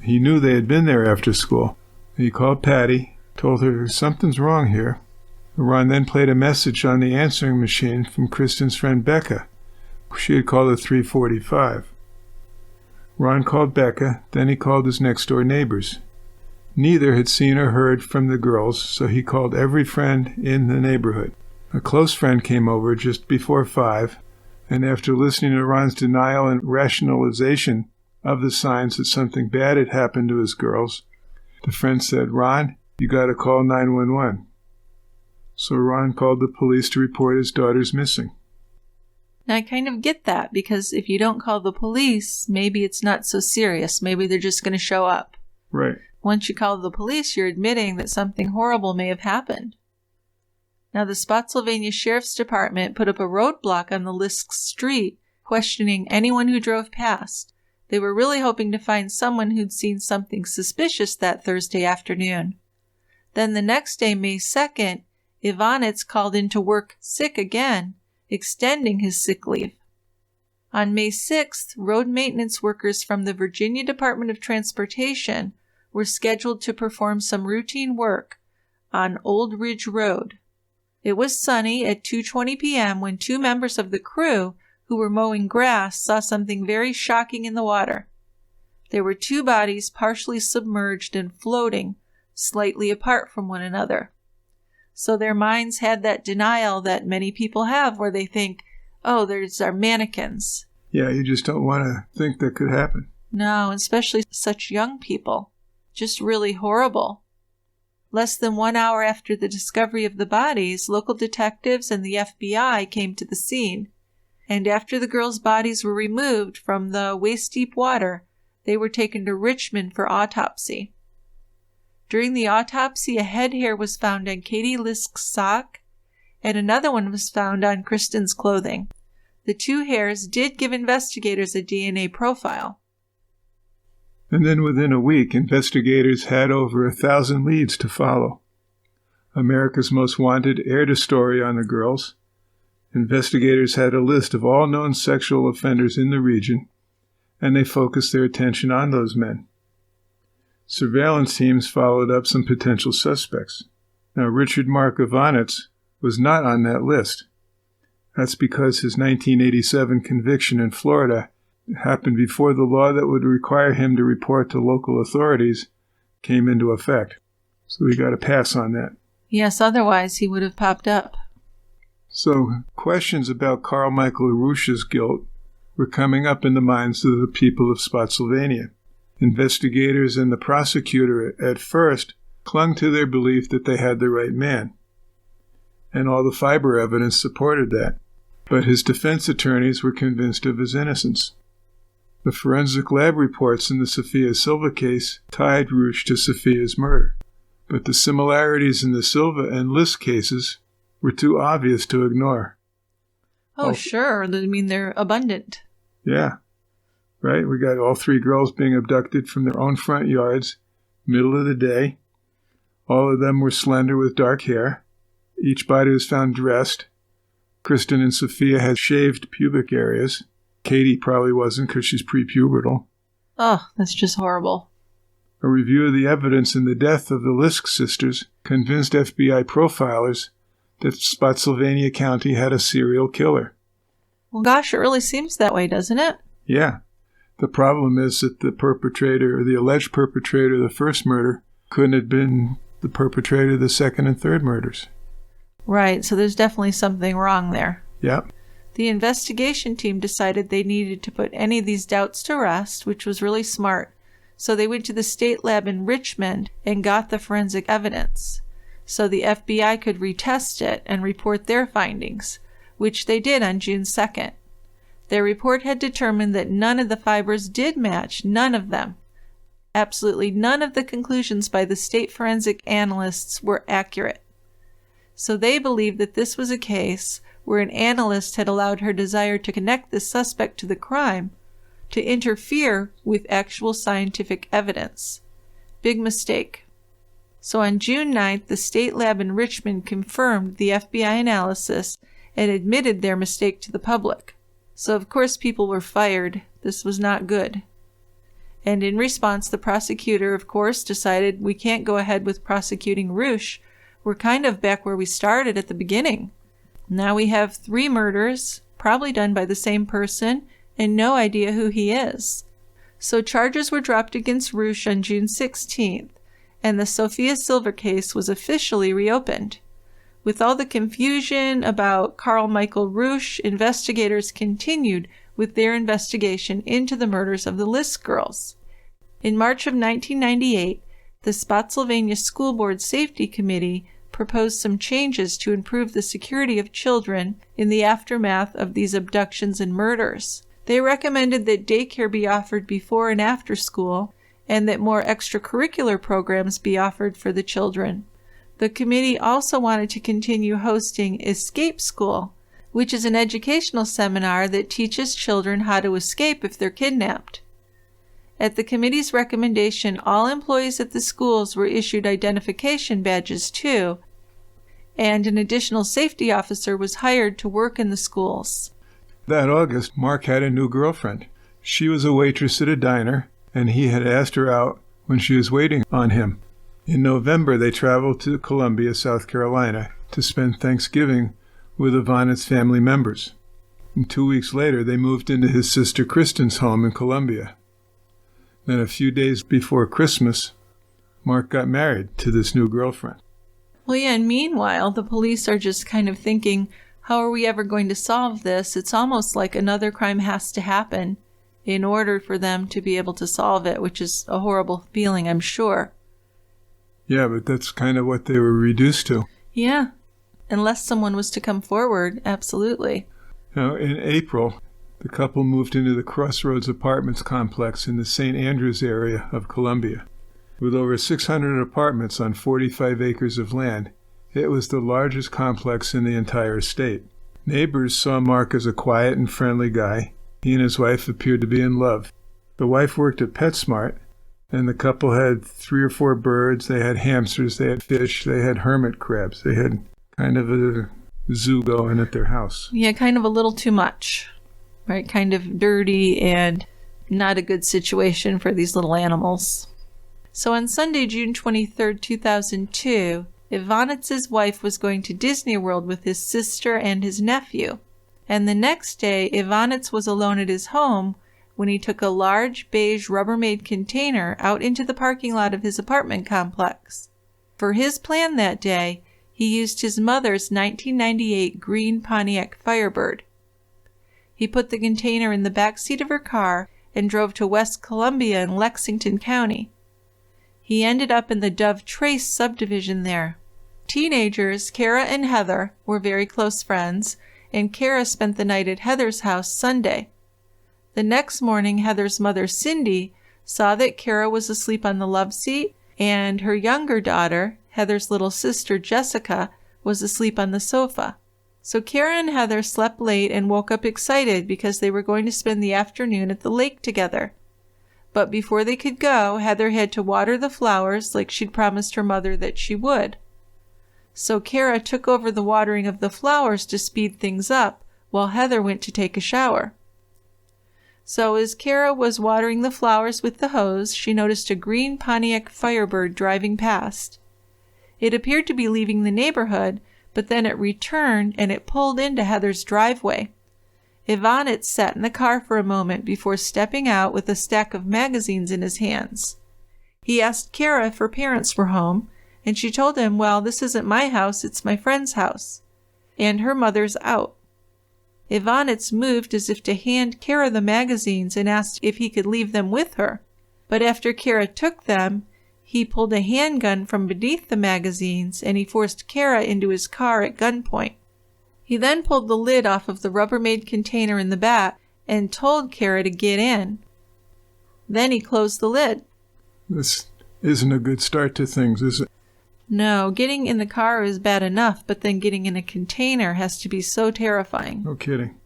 He knew they had been there after school. He called Patty, told her something's wrong here. Ron then played a message on the answering machine from Kristen's friend Becca. She had called at 3:45. Ron called Becca, then he called his next-door neighbors. Neither had seen or heard from the girls, so he called every friend in the neighborhood. A close friend came over just before 5, and after listening to Ron's denial and rationalization of the signs that something bad had happened to his girls, the friend said, "Ron, you got to call 911. So Ron called the police to report his daughters missing. Now, I kind of get that, because if you don't call the police, maybe it's not so serious. Maybe they're just going to show up. Right. Once you call the police, you're admitting that something horrible may have happened. Now, the Spotsylvania Sheriff's Department put up a roadblock on the Lisk street, questioning anyone who drove past. They were really hoping to find someone who'd seen something suspicious that Thursday afternoon. Then the next day, May 2nd, Evonitz called into work sick again, extending his sick leave. On May 6th, road maintenance workers from the Virginia Department of Transportation were scheduled to perform some routine work on Old Ridge Road. It was sunny at 2:20 p.m. when two members of the crew who were mowing grass saw something very shocking in the water. There were two bodies partially submerged and floating slightly apart from one another. So their minds had that denial that many people have, where they think, oh, there's our mannequins. Yeah, you just don't want to think that could happen. No, especially such young people. Just really horrible. Less than 1 hour after the discovery of the bodies, local detectives and the FBI came to the scene, and after the girls' bodies were removed from the waist-deep water, they were taken to Richmond for autopsy. During the autopsy, a head hair was found on Katie Lisk's sock, and another one was found on Kristen's clothing. The 2 hairs did give investigators a DNA profile. And then within a week, investigators had over 1,000 leads to follow. America's Most Wanted aired a story on the girls. Investigators had a list of all known sexual offenders in the region, and they focused their attention on those men. Surveillance teams followed up some potential suspects. Now, Richard Marc Evonitz was not on that list. That's because his 1987 conviction in Florida happened before the law that would require him to report to local authorities came into effect. So we got a pass on that. Yes, otherwise he would have popped up. So questions about Carl Michael Rusch's guilt were coming up in the minds of the people of Spotsylvania. Investigators and the prosecutor at first clung to their belief that they had the right man, and all the fiber evidence supported that. But his defense attorneys were convinced of his innocence. The forensic lab reports in the Sophia Silva case tied Rusch to Sophia's murder, but the similarities in the Silva and Lisk cases were too obvious to ignore. Oh, sure. I mean, they're abundant. Yeah. Right? We got all 3 girls being abducted from their own front yards, middle of the day. All of them were slender with dark hair. Each body was found dressed. Kristen and Sophia had shaved pubic areas. Katie probably wasn't because she's prepubertal. Oh, that's just horrible. A review of the evidence in the death of the Lisk sisters convinced FBI profilers that Spotsylvania County had a serial killer. Well, gosh, it really seems that way, doesn't it? Yeah. The problem is that the perpetrator, or the alleged perpetrator of the first murder, couldn't have been the perpetrator of the second and third murders. Right, so there's definitely something wrong there. Yep. The investigation team decided they needed to put any of these doubts to rest, which was really smart. So they went to the state lab in Richmond and got the forensic evidence, so the FBI could retest it and report their findings, which they did on June 2nd. Their report had determined that none of the fibers did match, none of them. Absolutely none of the conclusions by the state forensic analysts were accurate. So they believed that this was a case where an analyst had allowed her desire to connect the suspect to the crime to interfere with actual scientific evidence. Big mistake. So on June 9th, the state lab in Richmond confirmed the FBI analysis and admitted their mistake to the public. So of course people were fired. This was not good. And in response, the prosecutor, of course, decided we can't go ahead with prosecuting Rusch. We're kind of back where we started at the beginning. Now we have 3 murders, probably done by the same person, and no idea who he is. So charges were dropped against Rusch on June 16th, and the Sophia Silva case was officially reopened. With all the confusion about Carl Michael Rusch, investigators continued with their investigation into the murders of the Lisk girls. In March of 1998, the Spotsylvania School Board Safety Committee proposed some changes to improve the security of children in the aftermath of these abductions and murders. They recommended that daycare be offered before and after school, and that more extracurricular programs be offered for the children. The committee also wanted to continue hosting Escape School, which is an educational seminar that teaches children how to escape if they're kidnapped. At the committee's recommendation, all employees at the schools were issued identification badges too, and an additional safety officer was hired to work in the schools. That August, Mark had a new girlfriend. She was a waitress at a diner, and he had asked her out when she was waiting on him. In November, they traveled to Columbia, South Carolina, to spend Thanksgiving with Evonitz's family members. And 2 weeks later, they moved into his sister Kristen's home in Columbia. Then a few days before Christmas, Mark got married to this new girlfriend. Well, yeah, and meanwhile, the police are just kind of thinking, how are we ever going to solve this? It's almost like another crime has to happen in order for them to be able to solve it, which is a horrible feeling, I'm sure. Yeah, but that's kind of what they were reduced to. Yeah, unless someone was to come forward, absolutely. Now, in April, the couple moved into the Crossroads Apartments complex in the St. Andrews area of Columbia. With over 600 apartments on 45 acres of land, it was the largest complex in the entire state. Neighbors saw Mark as a quiet and friendly guy. He and his wife appeared to be in love. The wife worked at PetSmart, and the couple had 3 or 4 birds, they had hamsters, they had fish, they had hermit crabs. They had kind of a zoo going at their house. Yeah, kind of a little too much, right? Kind of dirty and not a good situation for these little animals. So on Sunday, June 23rd, 2002, Evonitz's wife was going to Disney World with his sister and his nephew. And the next day, Evonitz was alone at his home when he took a large beige Rubbermaid container out into the parking lot of his apartment complex. For his plan that day, he used his mother's 1998 green Pontiac Firebird. He put the container in the back seat of her car and drove to West Columbia in Lexington County. He ended up in the Dove Trace subdivision there. Teenagers, Kara and Heather, were very close friends, and Kara spent the night at Heather's house Sunday. The next morning, Heather's mother, Cindy, saw that Kara was asleep on the love seat, and her younger daughter, Heather's little sister, Jessica, was asleep on the sofa. So Kara and Heather slept late and woke up excited because they were going to spend the afternoon at the lake together. But before they could go, Heather had to water the flowers like she'd promised her mother that she would. So Kara took over the watering of the flowers to speed things up, while Heather went to take a shower. So as Kara was watering the flowers with the hose, she noticed a green Pontiac Firebird driving past. It appeared to be leaving the neighborhood, but then it returned and it pulled into Heather's driveway. Evonitz sat in the car for a moment before stepping out with a stack of magazines in his hands. He asked Kara if her parents were home, and she told him, well, this isn't my house, it's my friend's house, and her mother's out. Evonitz moved as if to hand Kara the magazines and asked if he could leave them with her, but after Kara took them, he pulled a handgun from beneath the magazines and he forced Kara into his car at gunpoint. He then pulled the lid off of the Rubbermaid container in the back and told Kara to get in. Then he closed the lid. This isn't a good start to things, is it? No, getting in the car is bad enough, but then getting in a container has to be so terrifying. No kidding.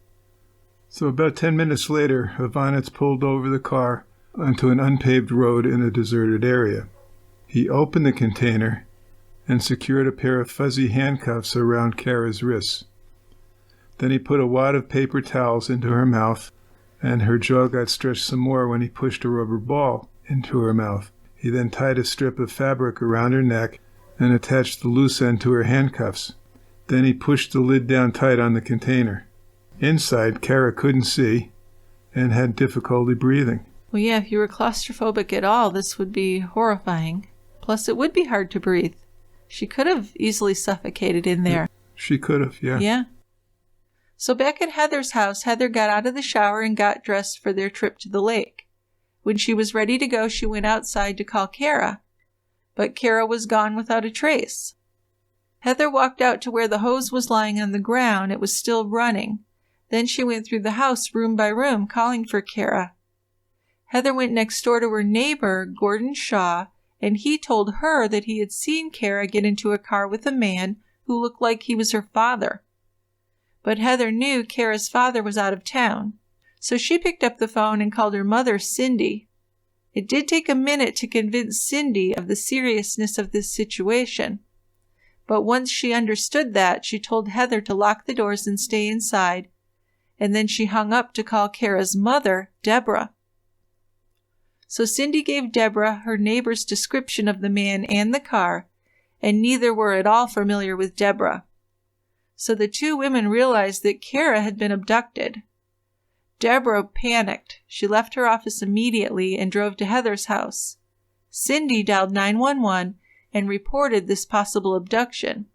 So about 10 minutes later, Evonitz pulled over the car onto an unpaved road in a deserted area. He opened the container and secured a pair of fuzzy handcuffs around Kara's wrists. Then he put a wad of paper towels into her mouth, and her jaw got stretched some more when he pushed a rubber ball into her mouth. He then tied a strip of fabric around her neck and attached the loose end to her handcuffs. Then he pushed the lid down tight on the container. Inside, Kara couldn't see and had difficulty breathing. Well, yeah, if you were claustrophobic at all, this would be horrifying. Plus, it would be hard to breathe. She could have easily suffocated in there. She could have, yeah. Yeah. So back at Heather's house, Heather got out of the shower and got dressed for their trip to the lake. When she was ready to go, she went outside to call Kara. But Kara was gone without a trace. Heather walked out to where the hose was lying on the ground. It was still running. Then she went through the house room by room, calling for Kara. Heather went next door to her neighbor, Gordon Shaw, and he told her that he had seen Kara get into a car with a man who looked like he was her father. But Heather knew Kara's father was out of town, so she picked up the phone and called her mother, Cindy. It did take a minute to convince Cindy of the seriousness of this situation. But once she understood that, she told Heather to lock the doors and stay inside, and then she hung up to call Kara's mother, Deborah. So Cindy gave Deborah her neighbor's description of the man and the car, and neither were at all familiar with Deborah. So the two women realized that Kara had been abducted. Deborah panicked. She left her office immediately and drove to Heather's house. Cindy dialed 911 and reported this possible abduction.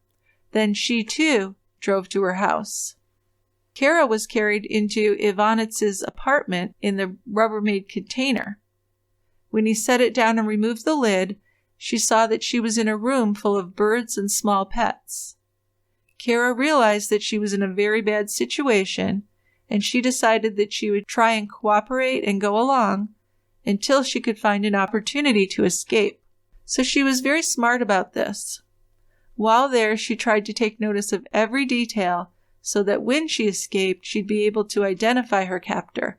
Then she, too, drove to her house. Kara was carried into Evonitz's apartment in the Rubbermaid container. When he set it down and removed the lid, she saw that she was in a room full of birds and small pets. Kara realized that she was in a very bad situation, and she decided that she would try and cooperate and go along until she could find an opportunity to escape. So she was very smart about this. While there, she tried to take notice of every detail so that when she escaped, she'd be able to identify her captor.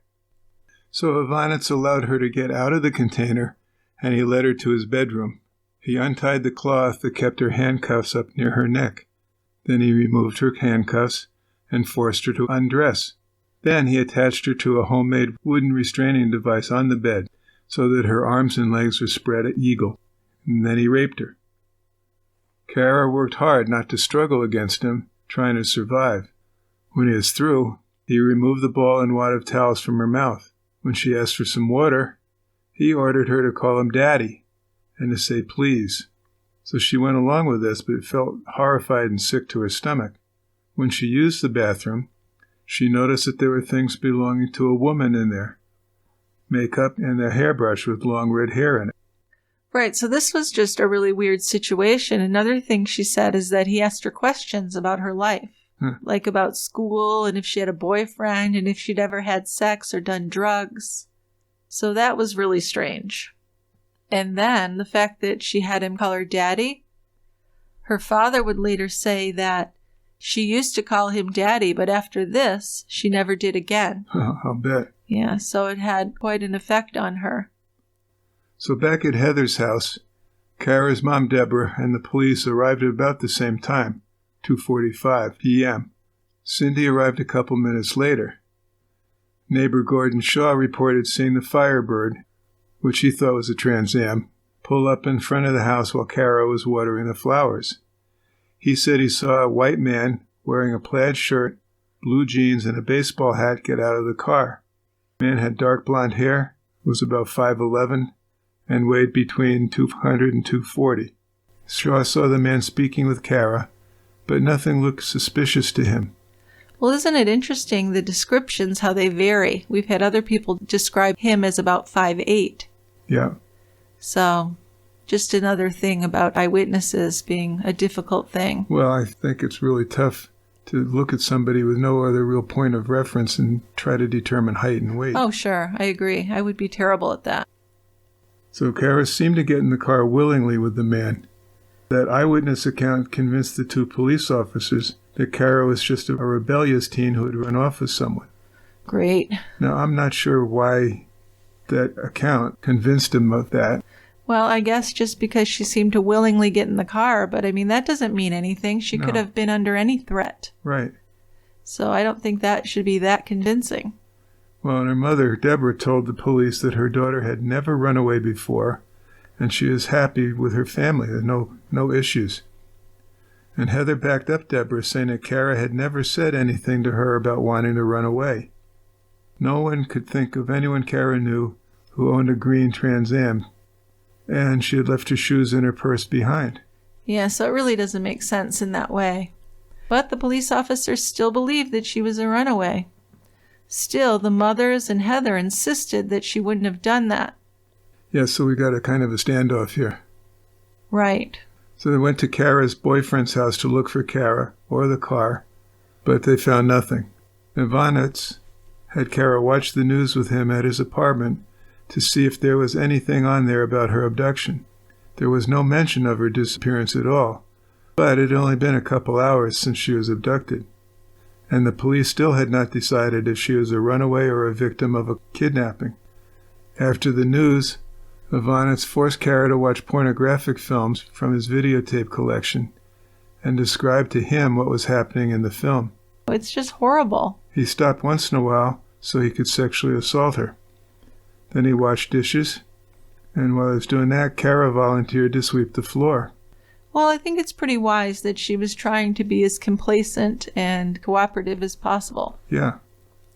So Evonitz allowed her to get out of the container, and he led her to his bedroom. He untied the cloth that kept her handcuffs up near her neck. Then he removed her handcuffs and forced her to undress. Then he attached her to a homemade wooden restraining device on the bed so that her arms and legs were spread at eagle. And then he raped her. Kara worked hard not to struggle against him, trying to survive. When he was through, he removed the ball and wad of towels from her mouth. When she asked for some water, he ordered her to call him Daddy and to say please. So she went along with this, but felt horrified and sick to her stomach. When she used the bathroom, she noticed that there were things belonging to a woman in there. Makeup and a hairbrush with long red hair in it. Right, so this was just a really weird situation. Another thing she said is that he asked her questions about her life, like about school and if she had a boyfriend and if she'd ever had sex or done drugs. So that was really strange. And then the fact that she had him call her Daddy. Her father would later say that she used to call him Daddy, but after this, she never did again. I'll bet. Yeah, so it had quite an effect on her. So back at Heather's house, Kara's mom, Deborah, and the police arrived at about the same time, 2:45 p.m. Cindy arrived a couple minutes later. Neighbor Gordon Shaw reported seeing the Firebird, which he thought was a Trans Am, pull up in front of the house while Kara was watering the flowers. He said he saw a white man wearing a plaid shirt, blue jeans, and a baseball hat get out of the car. The man had dark blonde hair, was about 5'11", and weighed between 200 and 240. Shaw saw the man speaking with Kara, but nothing looked suspicious to him. Well, isn't it interesting, the descriptions, how they vary? We've had other people describe him as about 5'8". Yeah. So, just another thing about eyewitnesses being a difficult thing. Well, I think it's really tough to look at somebody with no other real point of reference and try to determine height and weight. Oh, sure. I agree. I would be terrible at that. So Kara seemed to get in the car willingly with the man. That eyewitness account convinced the two police officers that Kara was just a rebellious teen who had run off with someone. Great. Now, I'm not sure why that account convinced him of that. Well, I guess just because she seemed to willingly get in the car, but I mean, that doesn't mean anything. She could have been under any threat. Right. So I don't think that should be that convincing. Well, and her mother, Deborah, told the police that her daughter had never run away before, and she is happy with her family. There are no issues. And Heather backed up Deborah, saying that Kara had never said anything to her about wanting to run away. No one could think of anyone Kara knew who owned a green Trans Am, and she had left her shoes and her purse behind. Yeah, so it really doesn't make sense in that way. But the police officers still believed that she was a runaway. Still, the mothers and Heather insisted that she wouldn't have done that. Yeah, so we got a kind of a standoff here. Right. So they went to Kara's boyfriend's house to look for Kara or the car, but they found nothing. Evonitz had Kara watch the news with him at his apartment to see if there was anything on there about her abduction. There was no mention of her disappearance at all, but it had only been a couple hours since she was abducted, and the police still had not decided if she was a runaway or a victim of a kidnapping. After the news, Evonitz forced Kara to watch pornographic films from his videotape collection and described to him what was happening in the film. It's just horrible. He stopped once in a while so he could sexually assault her. Then he washed dishes, and while he was doing that, Kara volunteered to sweep the floor. Well, I think it's pretty wise that she was trying to be as complacent and cooperative as possible. Yeah,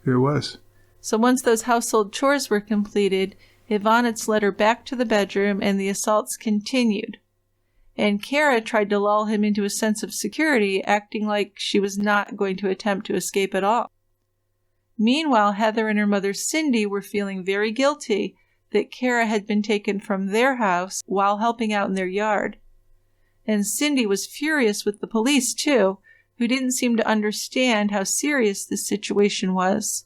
it was. So once those household chores were completed, Evonitz led her back to the bedroom and the assaults continued. And Kara tried to lull him into a sense of security, acting like she was not going to attempt to escape at all. Meanwhile, Heather and her mother Cindy were feeling very guilty that Kara had been taken from their house while helping out in their yard. And Cindy was furious with the police, too, who didn't seem to understand how serious this situation was.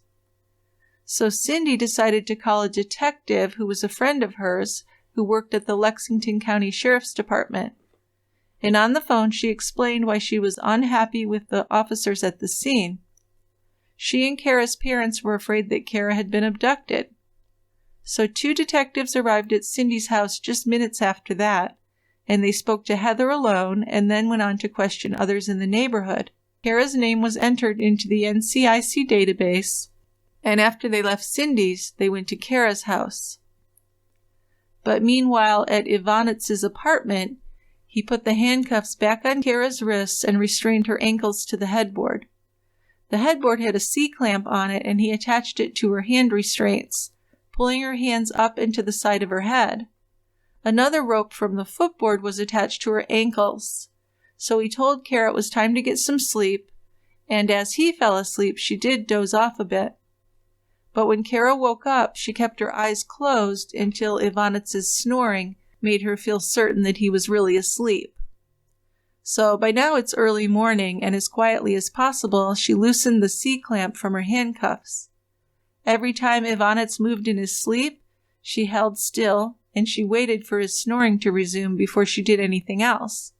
So Cindy decided to call a detective who was a friend of hers who worked at the Lexington County Sheriff's Department. And on the phone, she explained why she was unhappy with the officers at the scene. She and Kara's parents were afraid that Kara had been abducted. So 2 detectives arrived at Cindy's house just minutes after that, and they spoke to Heather alone and then went on to question others in the neighborhood. Kara's name was entered into the NCIC database, and after they left Cindy's, they went to Kara's house. But meanwhile, at Evonitz's apartment, he put the handcuffs back on Kara's wrists and restrained her ankles to the headboard. The headboard had a C-clamp on it, and he attached it to her hand restraints, pulling her hands up into the side of her head. Another rope from the footboard was attached to her ankles. So he told Kara it was time to get some sleep, and as he fell asleep, she did doze off a bit. But when Kara woke up, she kept her eyes closed until Evonitz's snoring made her feel certain that he was really asleep. So by now it's early morning, and as quietly as possible, she loosened the C-clamp from her handcuffs. Every time Evonitz moved in his sleep, she held still, and she waited for his snoring to resume before she did anything else.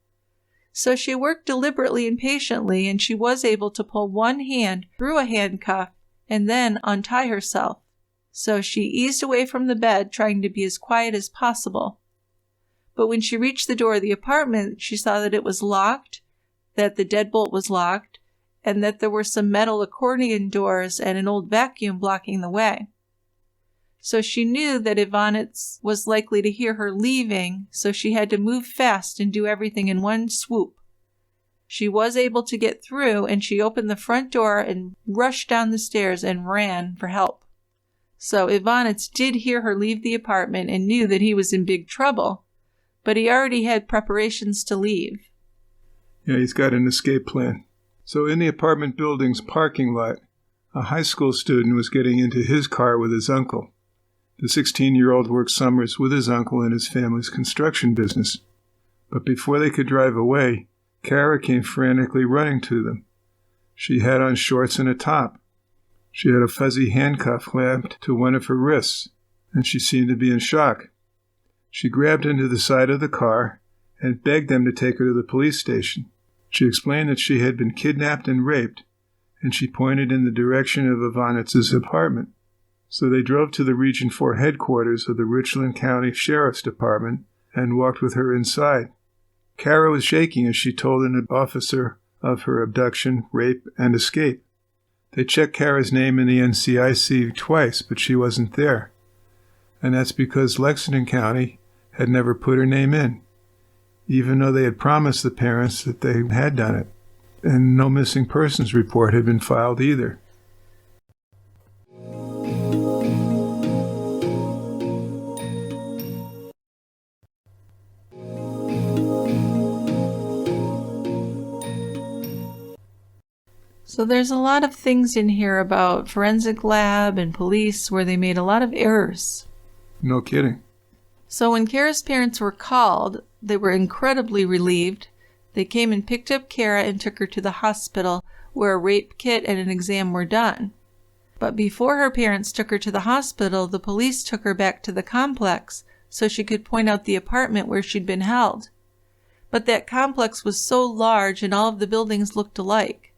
So she worked deliberately and patiently, and she was able to pull one hand through a handcuff and then untie herself. So she eased away from the bed, trying to be as quiet as possible. But when she reached the door of the apartment, she saw that it was locked, that the deadbolt was locked, and that there were some metal accordion doors and an old vacuum blocking the way. So she knew that Evonitz was likely to hear her leaving, so she had to move fast and do everything in one swoop. She was able to get through, and she opened the front door and rushed down the stairs and ran for help. So Evonitz did hear her leave the apartment and knew that he was in big trouble, but he already had preparations to leave. Yeah, he's got an escape plan. So in the apartment building's parking lot, a high school student was getting into his car with his uncle. The 16-year-old worked summers with his uncle in his family's construction business. But before they could drive away, Kara came frantically running to them. She had on shorts and a top. She had a fuzzy handcuff clamped to one of her wrists, and she seemed to be in shock. She grabbed into the side of the car and begged them to take her to the police station. She explained that she had been kidnapped and raped, and she pointed in the direction of Evonitz's apartment. So they drove to the Region 4 headquarters of the Richland County Sheriff's Department and walked with her inside. Kara was shaking as she told an officer of her abduction, rape, and escape. They checked Kara's name in the NCIC twice, but she wasn't there. And that's because Lexington County had never put her name in, even though they had promised the parents that they had done it. And no missing persons report had been filed either. So there's a lot of things in here about forensic lab and police where they made a lot of errors. No kidding. So when Kara's parents were called, they were incredibly relieved. They came and picked up Kara and took her to the hospital where a rape kit and an exam were done. But before her parents took her to the hospital, the police took her back to the complex so she could point out the apartment where she'd been held. But that complex was so large and all of the buildings looked alike.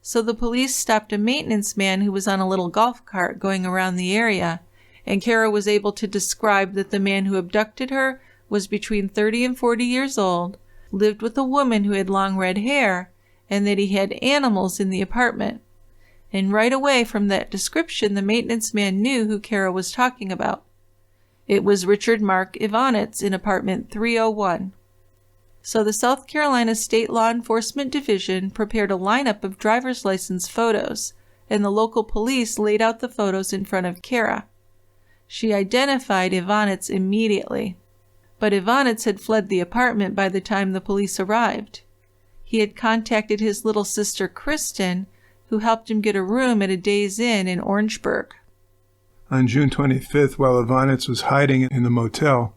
So the police stopped a maintenance man who was on a little golf cart going around the area, and Kara was able to describe that the man who abducted her was between 30 and 40 years old, lived with a woman who had long red hair, and that he had animals in the apartment. And right away from that description, the maintenance man knew who Kara was talking about. It was Richard Marc Evonitz in apartment 301. So the South Carolina State Law Enforcement Division prepared a lineup of driver's license photos, and the local police laid out the photos in front of Kara. She identified Evonitz immediately, but Evonitz had fled the apartment by the time the police arrived. He had contacted his little sister Kristen, who helped him get a room at a Days Inn in Orangeburg. On June 25th, while Evonitz was hiding in the motel,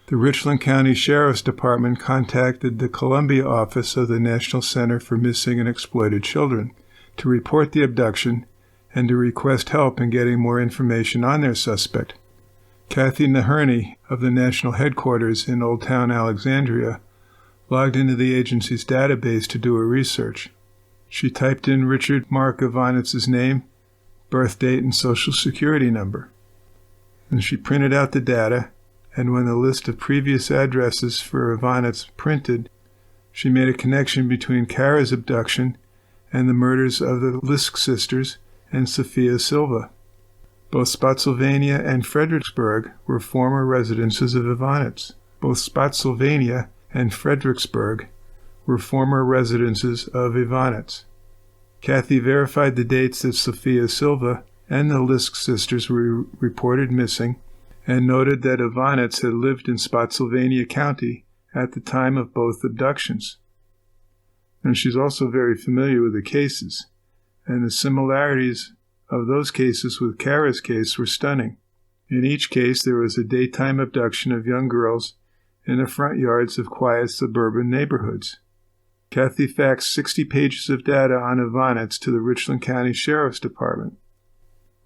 the Richland County Sheriff's Department contacted the Columbia office of the National Center for Missing and Exploited Children to report the abduction and to request help in getting more information on their suspect. Kathy Naherney of the national headquarters in Old Town Alexandria logged into the agency's database to do a research. She typed in Richard Marc Evonitz's name, birth date, and social security number. And she printed out the data, and when the list of previous addresses for Evonitz printed, she made a connection between Kara's abduction and the murders of the Lisk sisters and Sophia Silva. Both Spotsylvania and Fredericksburg were former residences of Evonitz. Both Spotsylvania and Fredericksburg were former residences of Evonitz. Kathy verified the dates that Sophia Silva and the Lisk sisters were reported missing and noted that Evonitz had lived in Spotsylvania County at the time of both abductions. And she's also very familiar with the cases, and the similarities of those cases with Kara's case were stunning. In each case, there was a daytime abduction of young girls in the front yards of quiet suburban neighborhoods. Kathy faxed 60 pages of data on Evonitz to the Richland County Sheriff's Department.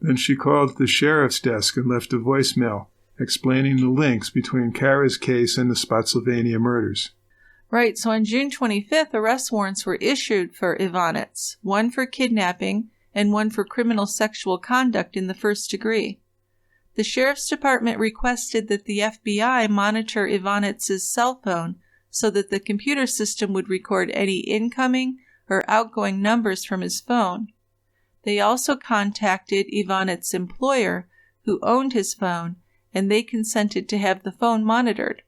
Then she called the sheriff's desk and left a voicemail explaining the links between Kara's case and the Spotsylvania murders. Right, so on June 25th, arrest warrants were issued for Evonitz, one for kidnapping and one for criminal sexual conduct in the first degree. The Sheriff's Department requested that the FBI monitor Evonitz's cell phone so that the computer system would record any incoming or outgoing numbers from his phone. They also contacted Evonitz's employer, who owned his phone, and they consented to have the phone monitored.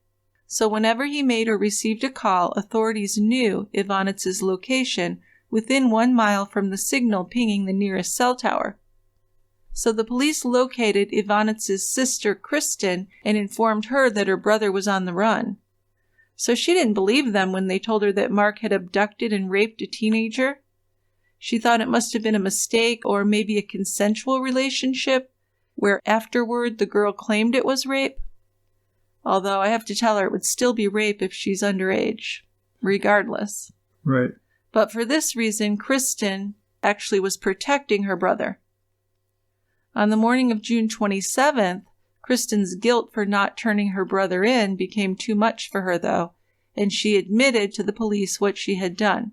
So whenever he made or received a call, authorities knew Evonitz's location within 1 mile from the signal pinging the nearest cell tower. So the police located Evonitz's sister, Kristen, and informed her that her brother was on the run. So she didn't believe them when they told her that Marc had abducted and raped a teenager. She thought it must have been a mistake or maybe a consensual relationship, where afterward the girl claimed it was rape. Although I have to tell her it would still be rape if she's underage, regardless. Right. But for this reason, Kristen actually was protecting her brother. On the morning of June 27th, Kristen's guilt for not turning her brother in became too much for her, though, and she admitted to the police what she had done.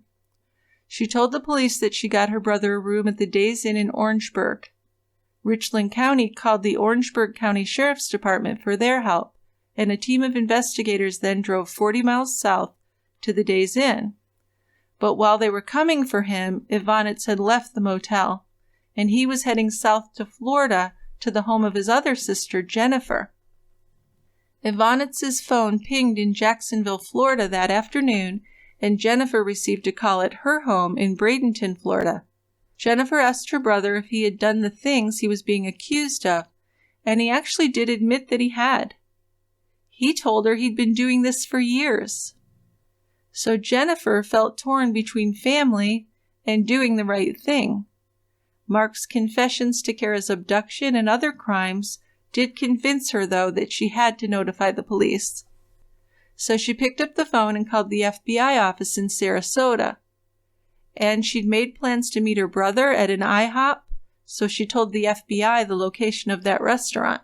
She told the police that she got her brother a room at the Days Inn in Orangeburg. Richland County called the Orangeburg County Sheriff's Department for their help, and a team of investigators then drove 40 miles south to the Days Inn. But while they were coming for him, Evonitz had left the motel, and he was heading south to Florida to the home of his other sister, Jennifer. Evonitz's phone pinged in Jacksonville, Florida that afternoon, and Jennifer received a call at her home in Bradenton, Florida. Jennifer asked her brother if he had done the things he was being accused of, and he actually did admit that he had. He told her he'd been doing this for years. So Jennifer felt torn between family and doing the right thing. Marc's confessions to Kara's abduction and other crimes did convince her, though, that she had to notify the police. So she picked up the phone and called the FBI office in Sarasota. And she'd made plans to meet her brother at an IHOP, so she told the FBI the location of that restaurant.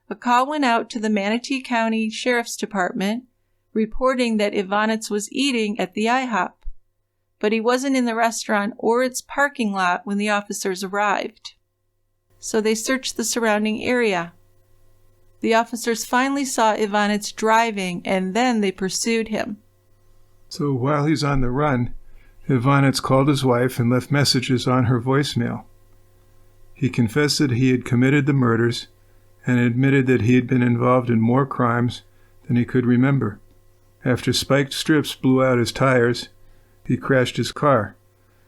A call went out to the Manatee County Sheriff's Department, reporting that Evonitz was eating at the IHOP, but he wasn't in the restaurant or its parking lot when the officers arrived. So they searched the surrounding area. The officers finally saw Evonitz driving, and then they pursued him. So while he's on the run, Evonitz called his wife and left messages on her voicemail. He confessed that he had committed the murders and admitted that he had been involved in more crimes than he could remember. After spiked strips blew out his tires, he crashed his car.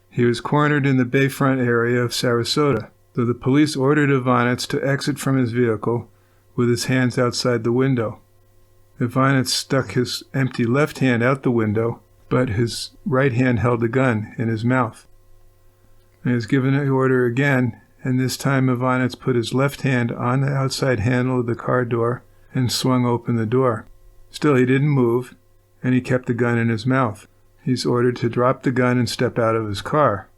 He was cornered in the bayfront area of Sarasota, though the police ordered Evonitz to exit from his vehicle with his hands outside the window. Evonitz stuck his empty left hand out the window, but his right hand held a gun in his mouth. He was given the order again, and this time Evonitz put his left hand on the outside handle of the car door and swung open the door. Still, he didn't move, and he kept the gun in his mouth. He's ordered to drop the gun and step out of his car.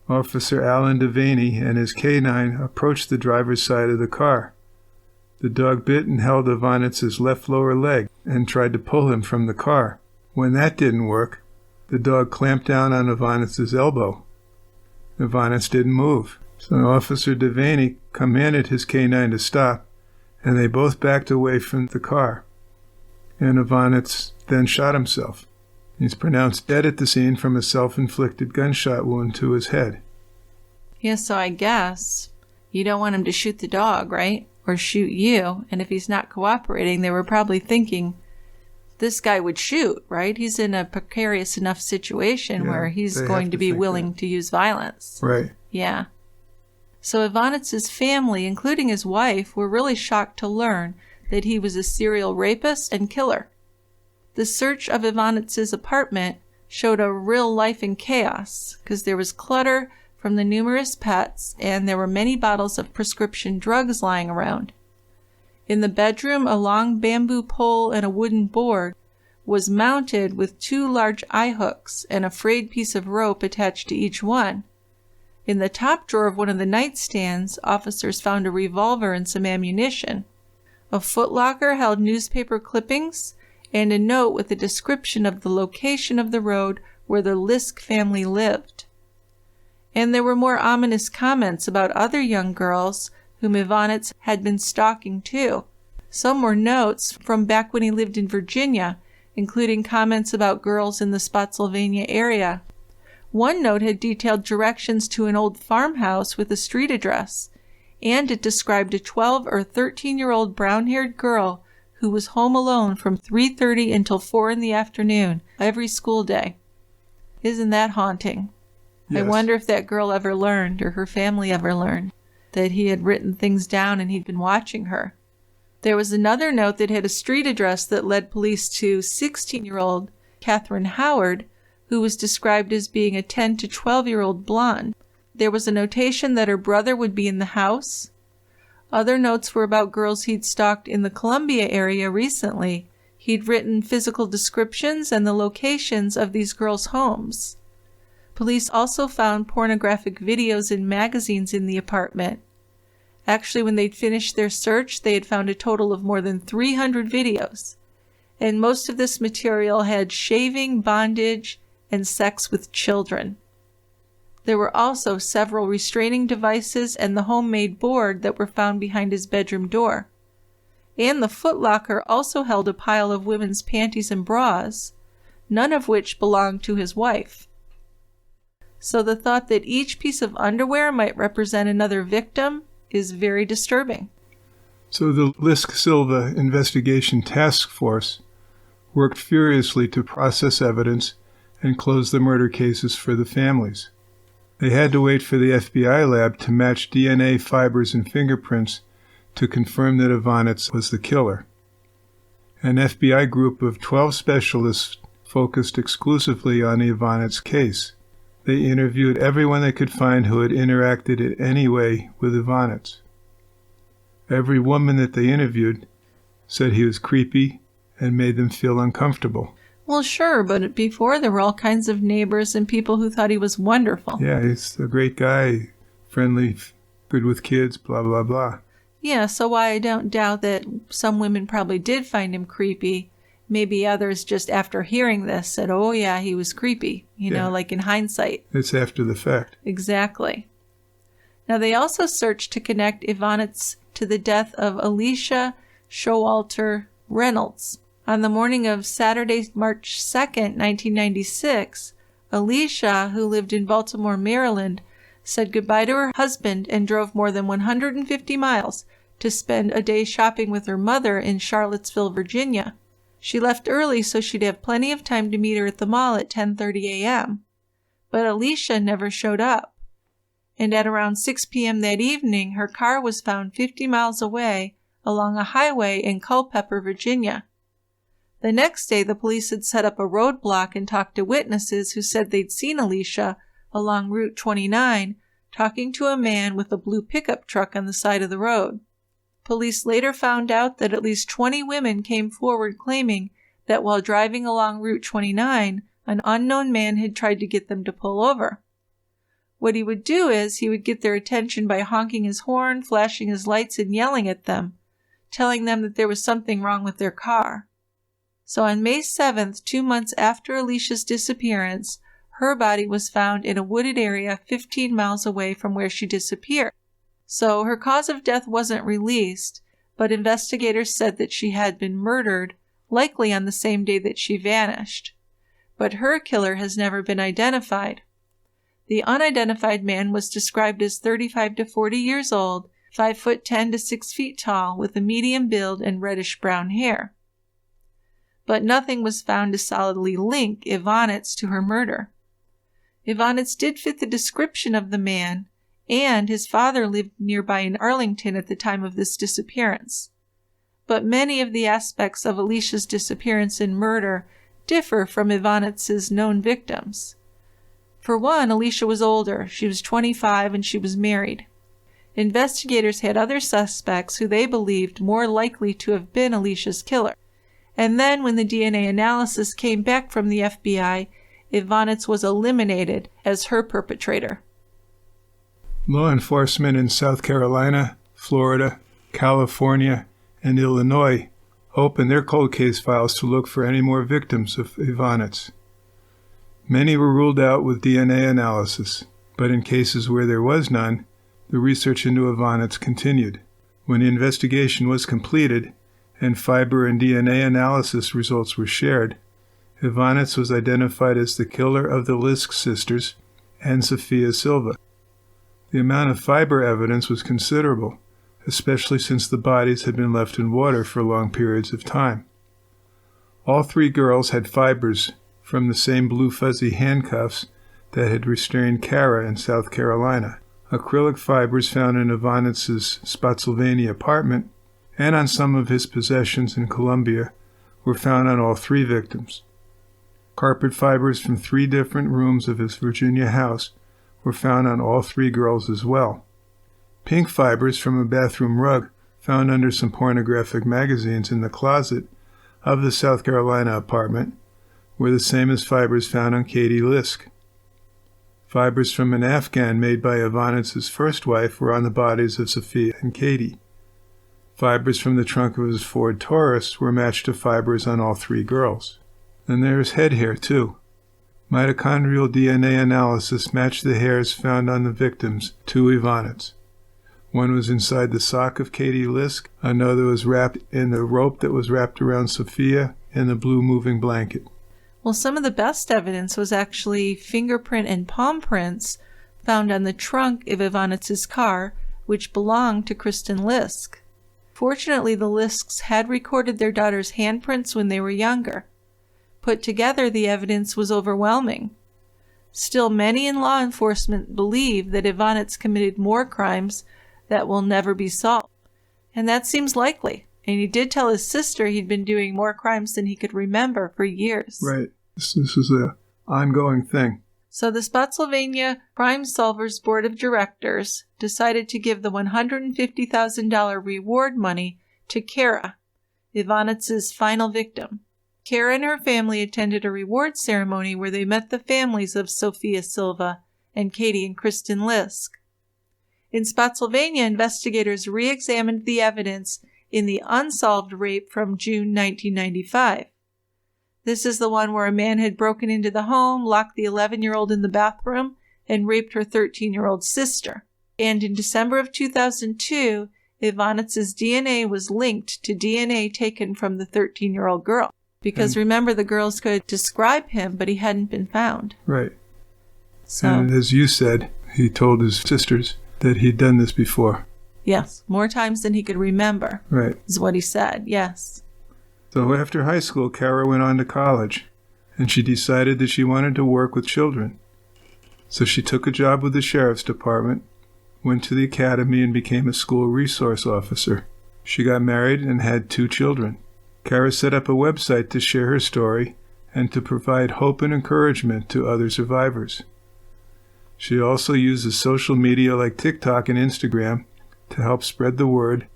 Officer Alan Devaney and his K-9 approached the driver's side of the car. The dog bit and held Evonitz's left lower leg and tried to pull him from the car. When that didn't work, the dog clamped down on Evonitz's elbow. Evonitz didn't move, so Officer Devaney commanded his K-9 to stop, and they both backed away from the car. And Evonitz then shot himself. He's pronounced dead at the scene from a self-inflicted gunshot wound to his head. Yeah, so I guess you don't want him to shoot the dog, right? Or shoot you. And if he's not cooperating, they were probably thinking this guy would shoot, right? He's in a precarious enough situation where he's going to be willing to use violence. Right. Yeah. So Evonitz's family, including his wife, were really shocked to learn that he was a serial rapist and killer. The search of Evonitz's apartment showed a real life in chaos because there was clutter from the numerous pets and there were many bottles of prescription drugs lying around. In the bedroom, a long bamboo pole and a wooden board was mounted with 2 large eye hooks and a frayed piece of rope attached to each one. In the top drawer of one of the nightstands, officers found a revolver and some ammunition. A footlocker held newspaper clippings and a note with a description of the location of the road where the Lisk family lived. And there were more ominous comments about other young girls whom Evonitz had been stalking too. Some were notes from back when he lived in Virginia, including comments about girls in the Spotsylvania area. One note had detailed directions to an old farmhouse with a street address, and it described a 12 or 13-year-old brown-haired girl who was home alone from 3:30 until 4 in the afternoon every school day. Isn't that haunting? Yes. I wonder if that girl ever learned, or her family ever learned, that he had written things down and he'd been watching her. There was another note that had a street address that led police to 16-year-old Catherine Howard, who was described as being a 10 to 12-year-old blonde. There was a notation that her brother would be in the house. Other notes were about girls he'd stalked in the Columbia area recently. He'd written physical descriptions and the locations of these girls' homes. Police also found pornographic videos and magazines in the apartment. Actually, when they'd finished their search, they had found a total of more than 300 videos. And most of this material had shaving, bondage, and sex with children. There were also several restraining devices and the homemade board that were found behind his bedroom door. And the footlocker also held a pile of women's panties and bras, none of which belonged to his wife. So the thought that each piece of underwear might represent another victim is very disturbing. So the Lisk Silva Investigation Task Force worked furiously to process evidence and close the murder cases for the families. They had to wait for the FBI lab to match DNA fibers and fingerprints to confirm that Evonitz was the killer. An FBI group of 12 specialists focused exclusively on the Evonitz case. They interviewed everyone they could find who had interacted in any way with Evonitz. Every woman that they interviewed said he was creepy and made them feel uncomfortable. Well, sure, but before there were all kinds of neighbors and people who thought he was wonderful. Yeah, he's a great guy, friendly, good with kids, blah, blah, blah. Yeah, so why I don't doubt that some women probably did find him creepy. Maybe others just after hearing this said, oh yeah, he was creepy, you know, like in hindsight. It's after the fact. Exactly. Now they also searched to connect Evonitz to the death of Alicia Showalter Reynolds. On the morning of Saturday, March 2nd, 1996, Alicia, who lived in Baltimore, Maryland, said goodbye to her husband and drove more than 150 miles to spend a day shopping with her mother in Charlottesville, Virginia. She left early so she'd have plenty of time to meet her at the mall at 10:30 a.m. But Alicia never showed up. And at around 6 p.m. that evening, her car was found 50 miles away along a highway in Culpeper, Virginia. The next day, the police had set up a roadblock and talked to witnesses who said they'd seen Alicia along Route 29, talking to a man with a blue pickup truck on the side of the road. Police later found out that at least 20 women came forward claiming that while driving along Route 29, an unknown man had tried to get them to pull over. What he would do is he would get their attention by honking his horn, flashing his lights, and yelling at them, telling them that there was something wrong with their car. So on May 7th, 2 months after Alicia's disappearance, her body was found in a wooded area 15 miles away from where she disappeared. So her cause of death wasn't released, but investigators said that she had been murdered, likely on the same day that she vanished. But her killer has never been identified. The unidentified man was described as 35 to 40 years old, 5'10" to 6 feet tall, with a medium build and reddish-brown hair. But nothing was found to solidly link Evonitz to her murder. Evonitz did fit the description of the man, and his father lived nearby in Arlington at the time of this disappearance. But many of the aspects of Alicia's disappearance and murder differ from Evonitz's known victims. For one, Alicia was older. She was 25 and she was married. Investigators had other suspects who they believed more likely to have been Alicia's killer. And then when the DNA analysis came back from the FBI, Evonitz was eliminated as her perpetrator. Law enforcement in South Carolina, Florida, California, and Illinois opened their cold case files to look for any more victims of Evonitz. Many were ruled out with DNA analysis, but in cases where there was none, the research into Evonitz continued. When the investigation was completed and fiber and DNA analysis results were shared, Evonitz was identified as the killer of the Lisk sisters and Sophia Silva. The amount of fiber evidence was considerable, especially since the bodies had been left in water for long periods of time. All 3 girls had fibers from the same blue fuzzy handcuffs that had restrained Kara in South Carolina. Acrylic fibers found in Evonitz's Spotsylvania apartment and on some of his possessions in Columbia were found on all 3 victims. Carpet fibers from 3 different rooms of his Virginia house were found on all 3 girls as well. Pink fibers from a bathroom rug found under some pornographic magazines in the closet of the South Carolina apartment were the same as fibers found on Katie Lisk. Fibers from an Afghan made by Evonitz's first wife were on the bodies of Sophia and Katie. Fibers from the trunk of his Ford Taurus were matched to fibers on all 3 girls. And there's head hair, too. Mitochondrial DNA analysis matched the hairs found on the victims to Evonitz. One was inside the sock of Katie Lisk, another was wrapped in the rope that was wrapped around Sophia in the blue moving blanket. Well, some of the best evidence was actually fingerprint and palm prints found on the trunk of Evonitz's car, which belonged to Kristen Lisk. Fortunately, the Lisks had recorded their daughter's handprints when they were younger. Put together, the evidence was overwhelming. Still, many in law enforcement believe that Evonitz committed more crimes that will never be solved. And that seems likely. And he did tell his sister he'd been doing more crimes than he could remember for years. Right. This is an ongoing thing. So the Spotsylvania Crime Solvers Board of Directors decided to give the $150,000 reward money to Kara, Evonitz's final victim. Kara and her family attended a reward ceremony where they met the families of Sophia Silva and Katie and Kristen Lisk. In Spotsylvania, investigators re-examined the evidence in the unsolved rape from June 1995. This is the one where a man had broken into the home, locked the 11-year-old in the bathroom, and raped her 13-year-old sister. And in December of 2002, Evonitz's DNA was linked to DNA taken from the 13-year-old girl. Because remember, the girls could describe him, but he hadn't been found. Right. So, and as you said, he told his sisters that he'd done this before. Yes, more times than he could remember. Right. Is what he said, yes. So after high school, Kara went on to college, and she decided that she wanted to work with children. So she took a job with the sheriff's department, went to the academy, and became a school resource officer. She got married and had 2 children. Kara set up a website to share her story and to provide hope and encouragement to other survivors. She also uses social media like TikTok and Instagram to help spread the word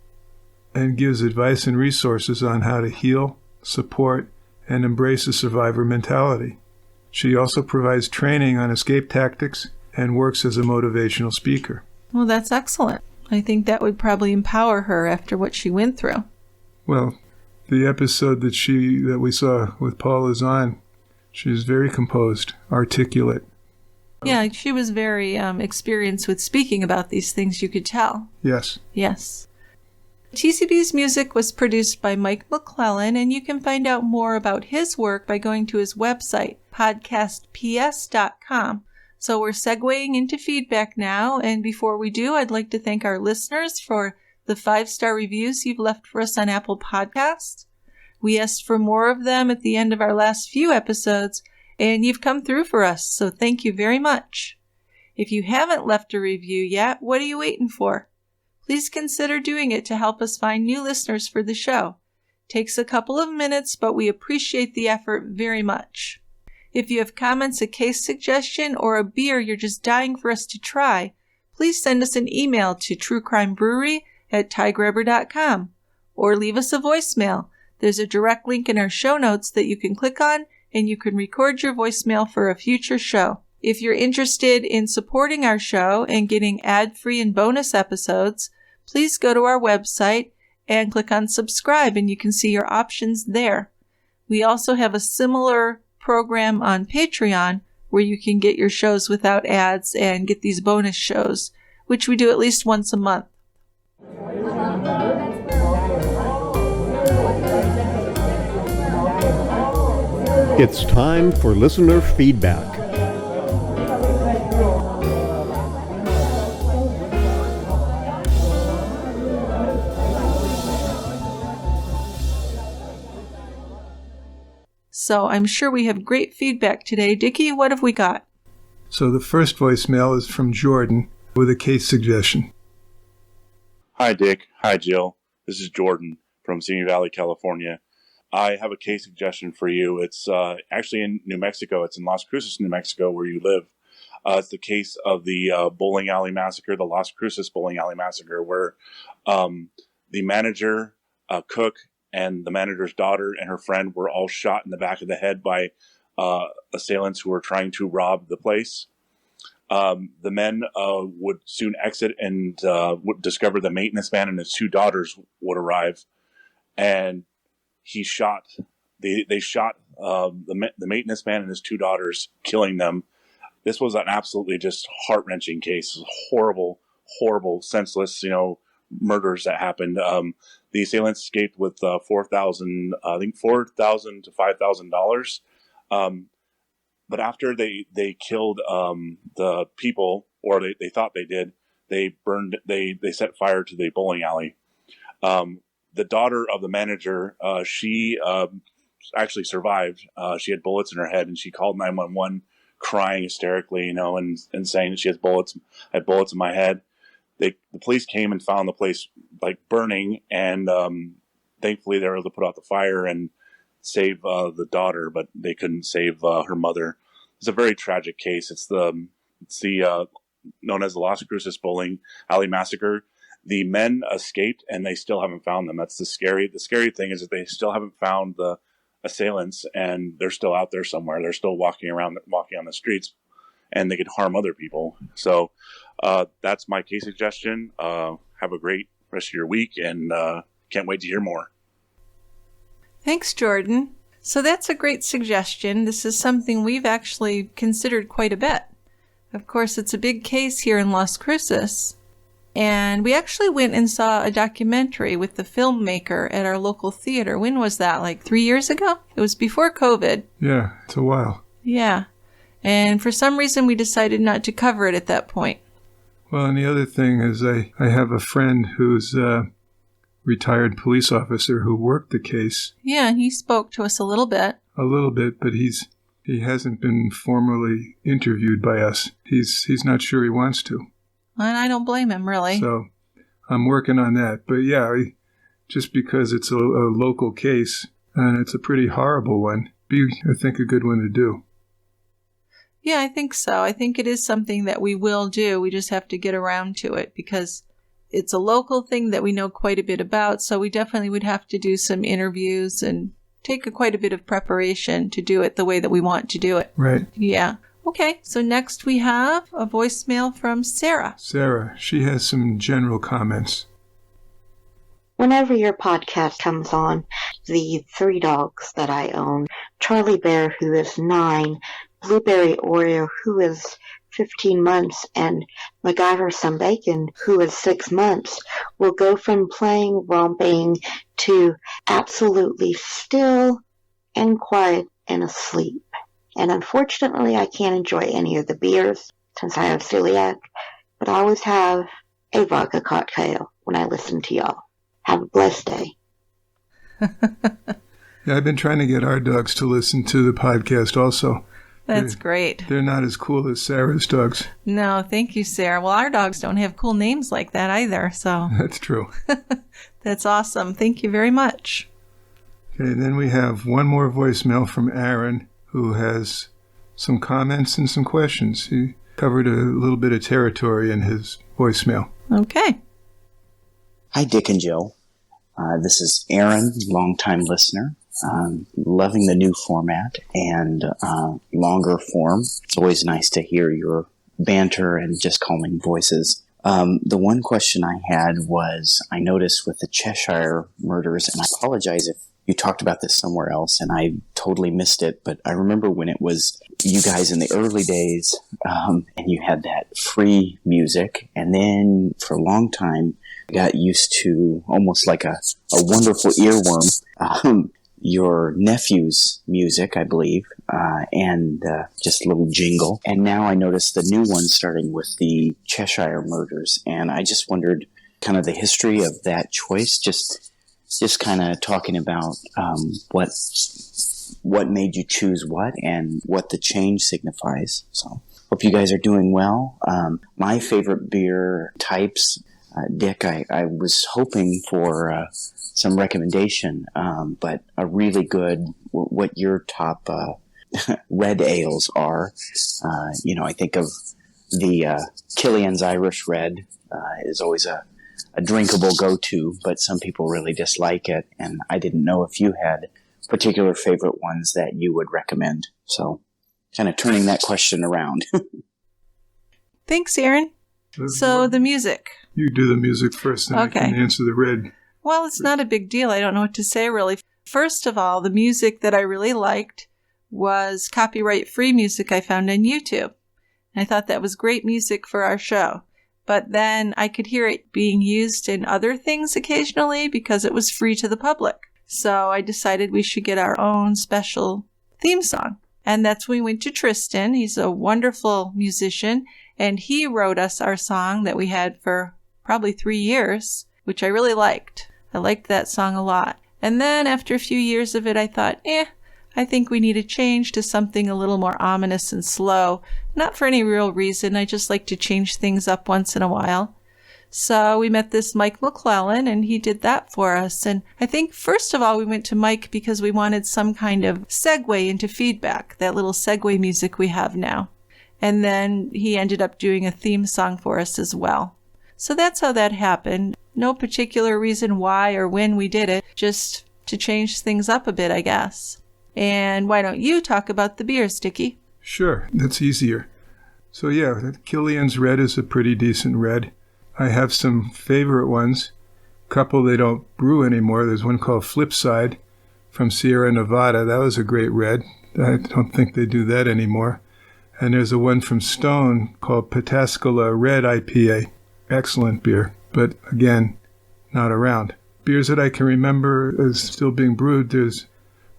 and gives advice and resources on how to heal, support, and embrace a survivor mentality. She also provides training on escape tactics and works as a motivational speaker. Well, that's excellent. I think that would probably empower her after what she went through. Well, the episode that we saw with Paul is on. She's very composed, articulate. Yeah, she was very experienced with speaking about these things, you could tell. Yes. Yes. TCB's music was produced by Mike McClellan, and you can find out more about his work by going to his website, podcastps.com. So we're segueing into feedback now, and before we do, I'd like to thank our listeners for the 5-star reviews you've left for us on Apple Podcasts. We asked for more of them at the end of our last few episodes, and you've come through for us, so thank you very much. If you haven't left a review yet, what are you waiting for? Please consider doing it to help us find new listeners for the show. Takes a couple of minutes, but we appreciate the effort very much. If you have comments, a case suggestion, or a beer you're just dying for us to try, please send us an email to truecrimebrewery@tiegrabber.com or leave us a voicemail. There's a direct link in our show notes that you can click on, and you can record your voicemail for a future show. If you're interested in supporting our show and getting ad-free and bonus episodes, please go to our website and click on subscribe, and you can see your options there. We also have a similar program on Patreon where you can get your shows without ads and get these bonus shows, which we do at least once a month. It's time for listener feedback. So I'm sure we have great feedback today. Dickie, what have we got? So the first voicemail is from Jordan with a case suggestion. Hi, Dick. Hi, Jill. This is Jordan from Simi Valley, California. I have a case suggestion for you. It's actually in New Mexico. It's in Las Cruces, New Mexico, where you live. It's the case of the bowling alley massacre, the Las Cruces bowling alley massacre, where the manager, cook, and the manager's daughter and her friend were all shot in the back of the head by assailants who were trying to rob the place. The men would soon exit and would discover the maintenance man and his 2 daughters would arrive. And he shot, they shot the maintenance man and his 2 daughters, killing them. This was an absolutely just heart-wrenching case. Horrible, horrible, senseless, murders that happened. The assailants escaped with $4,000 to $5,000. But after they killed the people, or they thought they did, they set fire to the bowling alley. The daughter of the manager, she actually survived. She had bullets in her head, and she called 911, crying hysterically, and saying that she has bullets. I had bullets in my head. The police came and found the place burning, and thankfully they were able to put out the fire and save the daughter, but they couldn't save her mother. It's a very tragic case. It's the known as the Las Cruces bowling alley massacre. The men escaped, and they still haven't found them. That's the scary thing is that they still haven't found the assailants, and they're still out there somewhere. They're still walking on the streets, and they could harm other people. So that's my case suggestion. Have a great rest of your week, and can't wait to hear more. Thanks, Jordan. So that's a great suggestion. This is something we've actually considered quite a bit. Of course, it's a big case here in Las Cruces. And we actually went and saw a documentary with the filmmaker at our local theater. When was that? 3 years ago? It was before COVID. Yeah, it's a while. Yeah. And for some reason, we decided not to cover it at that point. Well, and the other thing is I have a friend who's a retired police officer who worked the case. Yeah, and he spoke to us a little bit. A little bit, but he hasn't been formally interviewed by us. He's not sure he wants to. And I don't blame him, really. So I'm working on that. But yeah, just because it's a local case, and it's a pretty horrible one, be, I think, a good one to do. Yeah, I think so. I think it is something that we will do. We just have to get around to it because it's a local thing that we know quite a bit about. So we definitely would have to do some interviews and take quite a bit of preparation to do it the way that we want to do it. Right. Yeah. Okay, so next we have a voicemail from Sarah. Sarah, she has some general comments. Whenever your podcast comes on, the 3 dogs that I own, Charlie Bear, who is 9, Blueberry Oreo, who is 15 months, and MacGyver Some Bacon, who is 6 months, will go from playing, romping, to absolutely still and quiet and asleep. And unfortunately, I can't enjoy any of the beers since I have celiac, but I always have a vodka cocktail when I listen to y'all. Have a blessed day. Yeah, I've been trying to get our dogs to listen to the podcast also. That's great. They're not as cool as Sarah's dogs. No, thank you, Sarah. Well, our dogs don't have cool names like that either, so. That's true. That's awesome. Thank you very much. Okay, then we have one more voicemail from Aaron, who has some comments and some questions. He covered a little bit of territory in his voicemail. Okay. Hi, Dick and Jill. This is Aaron, longtime listener. Loving the new format and longer form. It's always nice to hear your banter and just calming voices. The one question I had was, I noticed with the Cheshire murders, and I apologize if you talked about this somewhere else and I totally missed it, but I remember when it was you guys in the early days, and you had that free music, and then for a long time I got used to almost like a wonderful earworm, your nephew's music, I believe, and just a little jingle. And now I noticed the new one starting with the Cheshire murders, and I just wondered kind of the history of that choice, just kind of talking about what made you choose what and what the change signifies. So hope you guys are doing well. My favorite beer types, Dick, I was hoping for some recommendation, but a really good, what your top red ales are. I think of the Killian's Irish Red is always a drinkable go-to, but some people really dislike it, and I didn't know if you had particular favorite ones that you would recommend. So kind of turning that question around. Thanks, Aaron. So the music. You do the music first, and Okay. I can answer the red. Well, it's not a big deal. I don't know what to say, really. First of all, the music that I really liked was copyright-free music I found on YouTube. And I thought that was great music for our show. But then I could hear it being used in other things occasionally because it was free to the public. So I decided we should get our own special theme song. And that's when we went to Tristan. He's a wonderful musician. And he wrote us our song that we had for probably 3 years, which I really liked. I liked that song a lot. And then after a few years of it, I thought, I think we need a change to something a little more ominous and slow. Not for any real reason. I just like to change things up once in a while. So we met this Mike McClellan, and he did that for us. And I think, first of all, we went to Mike because we wanted some kind of segue into feedback, that little segue music we have now. And then he ended up doing a theme song for us as well. So that's how that happened. No particular reason why or when we did it, just to change things up a bit, I guess. And why don't you talk about the beers, Dickie? Sure, that's easier. So yeah, Killian's Red is a pretty decent red. I have some favorite ones. A couple they don't brew anymore. There's one called Flipside from Sierra Nevada. That was a great red. I don't think they do that anymore. And there's a one from Stone called Pataskala Red IPA. Excellent beer, but again, not around. Beers that I can remember as still being brewed, there's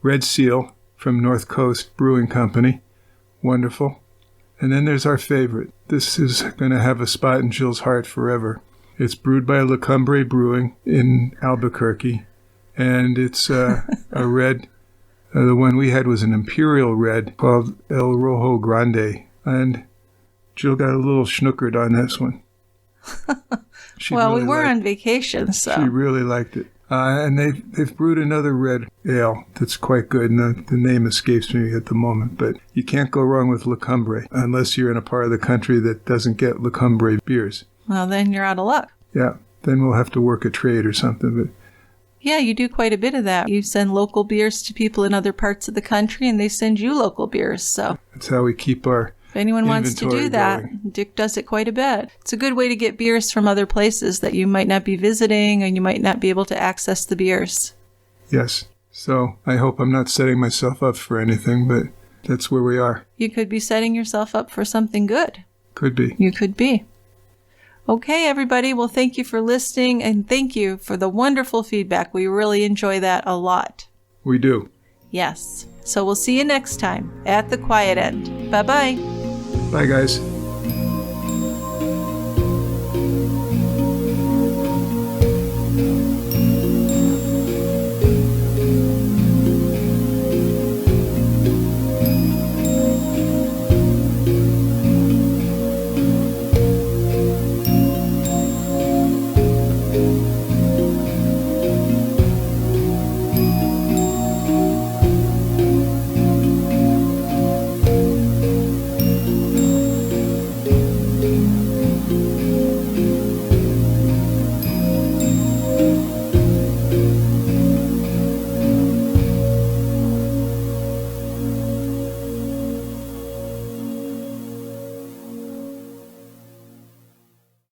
Red Seal from North Coast Brewing Company. Wonderful. And then there's our favorite. This is going to have a spot in Jill's heart forever. It's brewed by La Cumbre Brewing in Albuquerque. And it's a red. The one we had was an Imperial Red called El Rojo Grande. And Jill got a little schnookered on this one. Well, we were on vacation, so. She really liked it. And they've brewed another red ale that's quite good, and the name escapes me at the moment. But you can't go wrong with Le Cumbre unless you're in a part of the country that doesn't get Le Cumbre beers. Well, then you're out of luck. Yeah, then we'll have to work a trade or something. But yeah, you do quite a bit of that. You send local beers to people in other parts of the country, and they send you local beers. So that's how we keep our if anyone wants to do that, going. Dick does it quite a bit. It's a good way to get beers from other places that you might not be visiting, and you might not be able to access the beers. Yes. So I hope I'm not setting myself up for anything, but that's where we are. You could be setting yourself up for something good. Could be. You could be. Okay, everybody. Well, thank you for listening, and thank you for the wonderful feedback. We really enjoy that a lot. We do. Yes. So we'll see you next time at the Quiet End. Bye-bye. Bye, guys.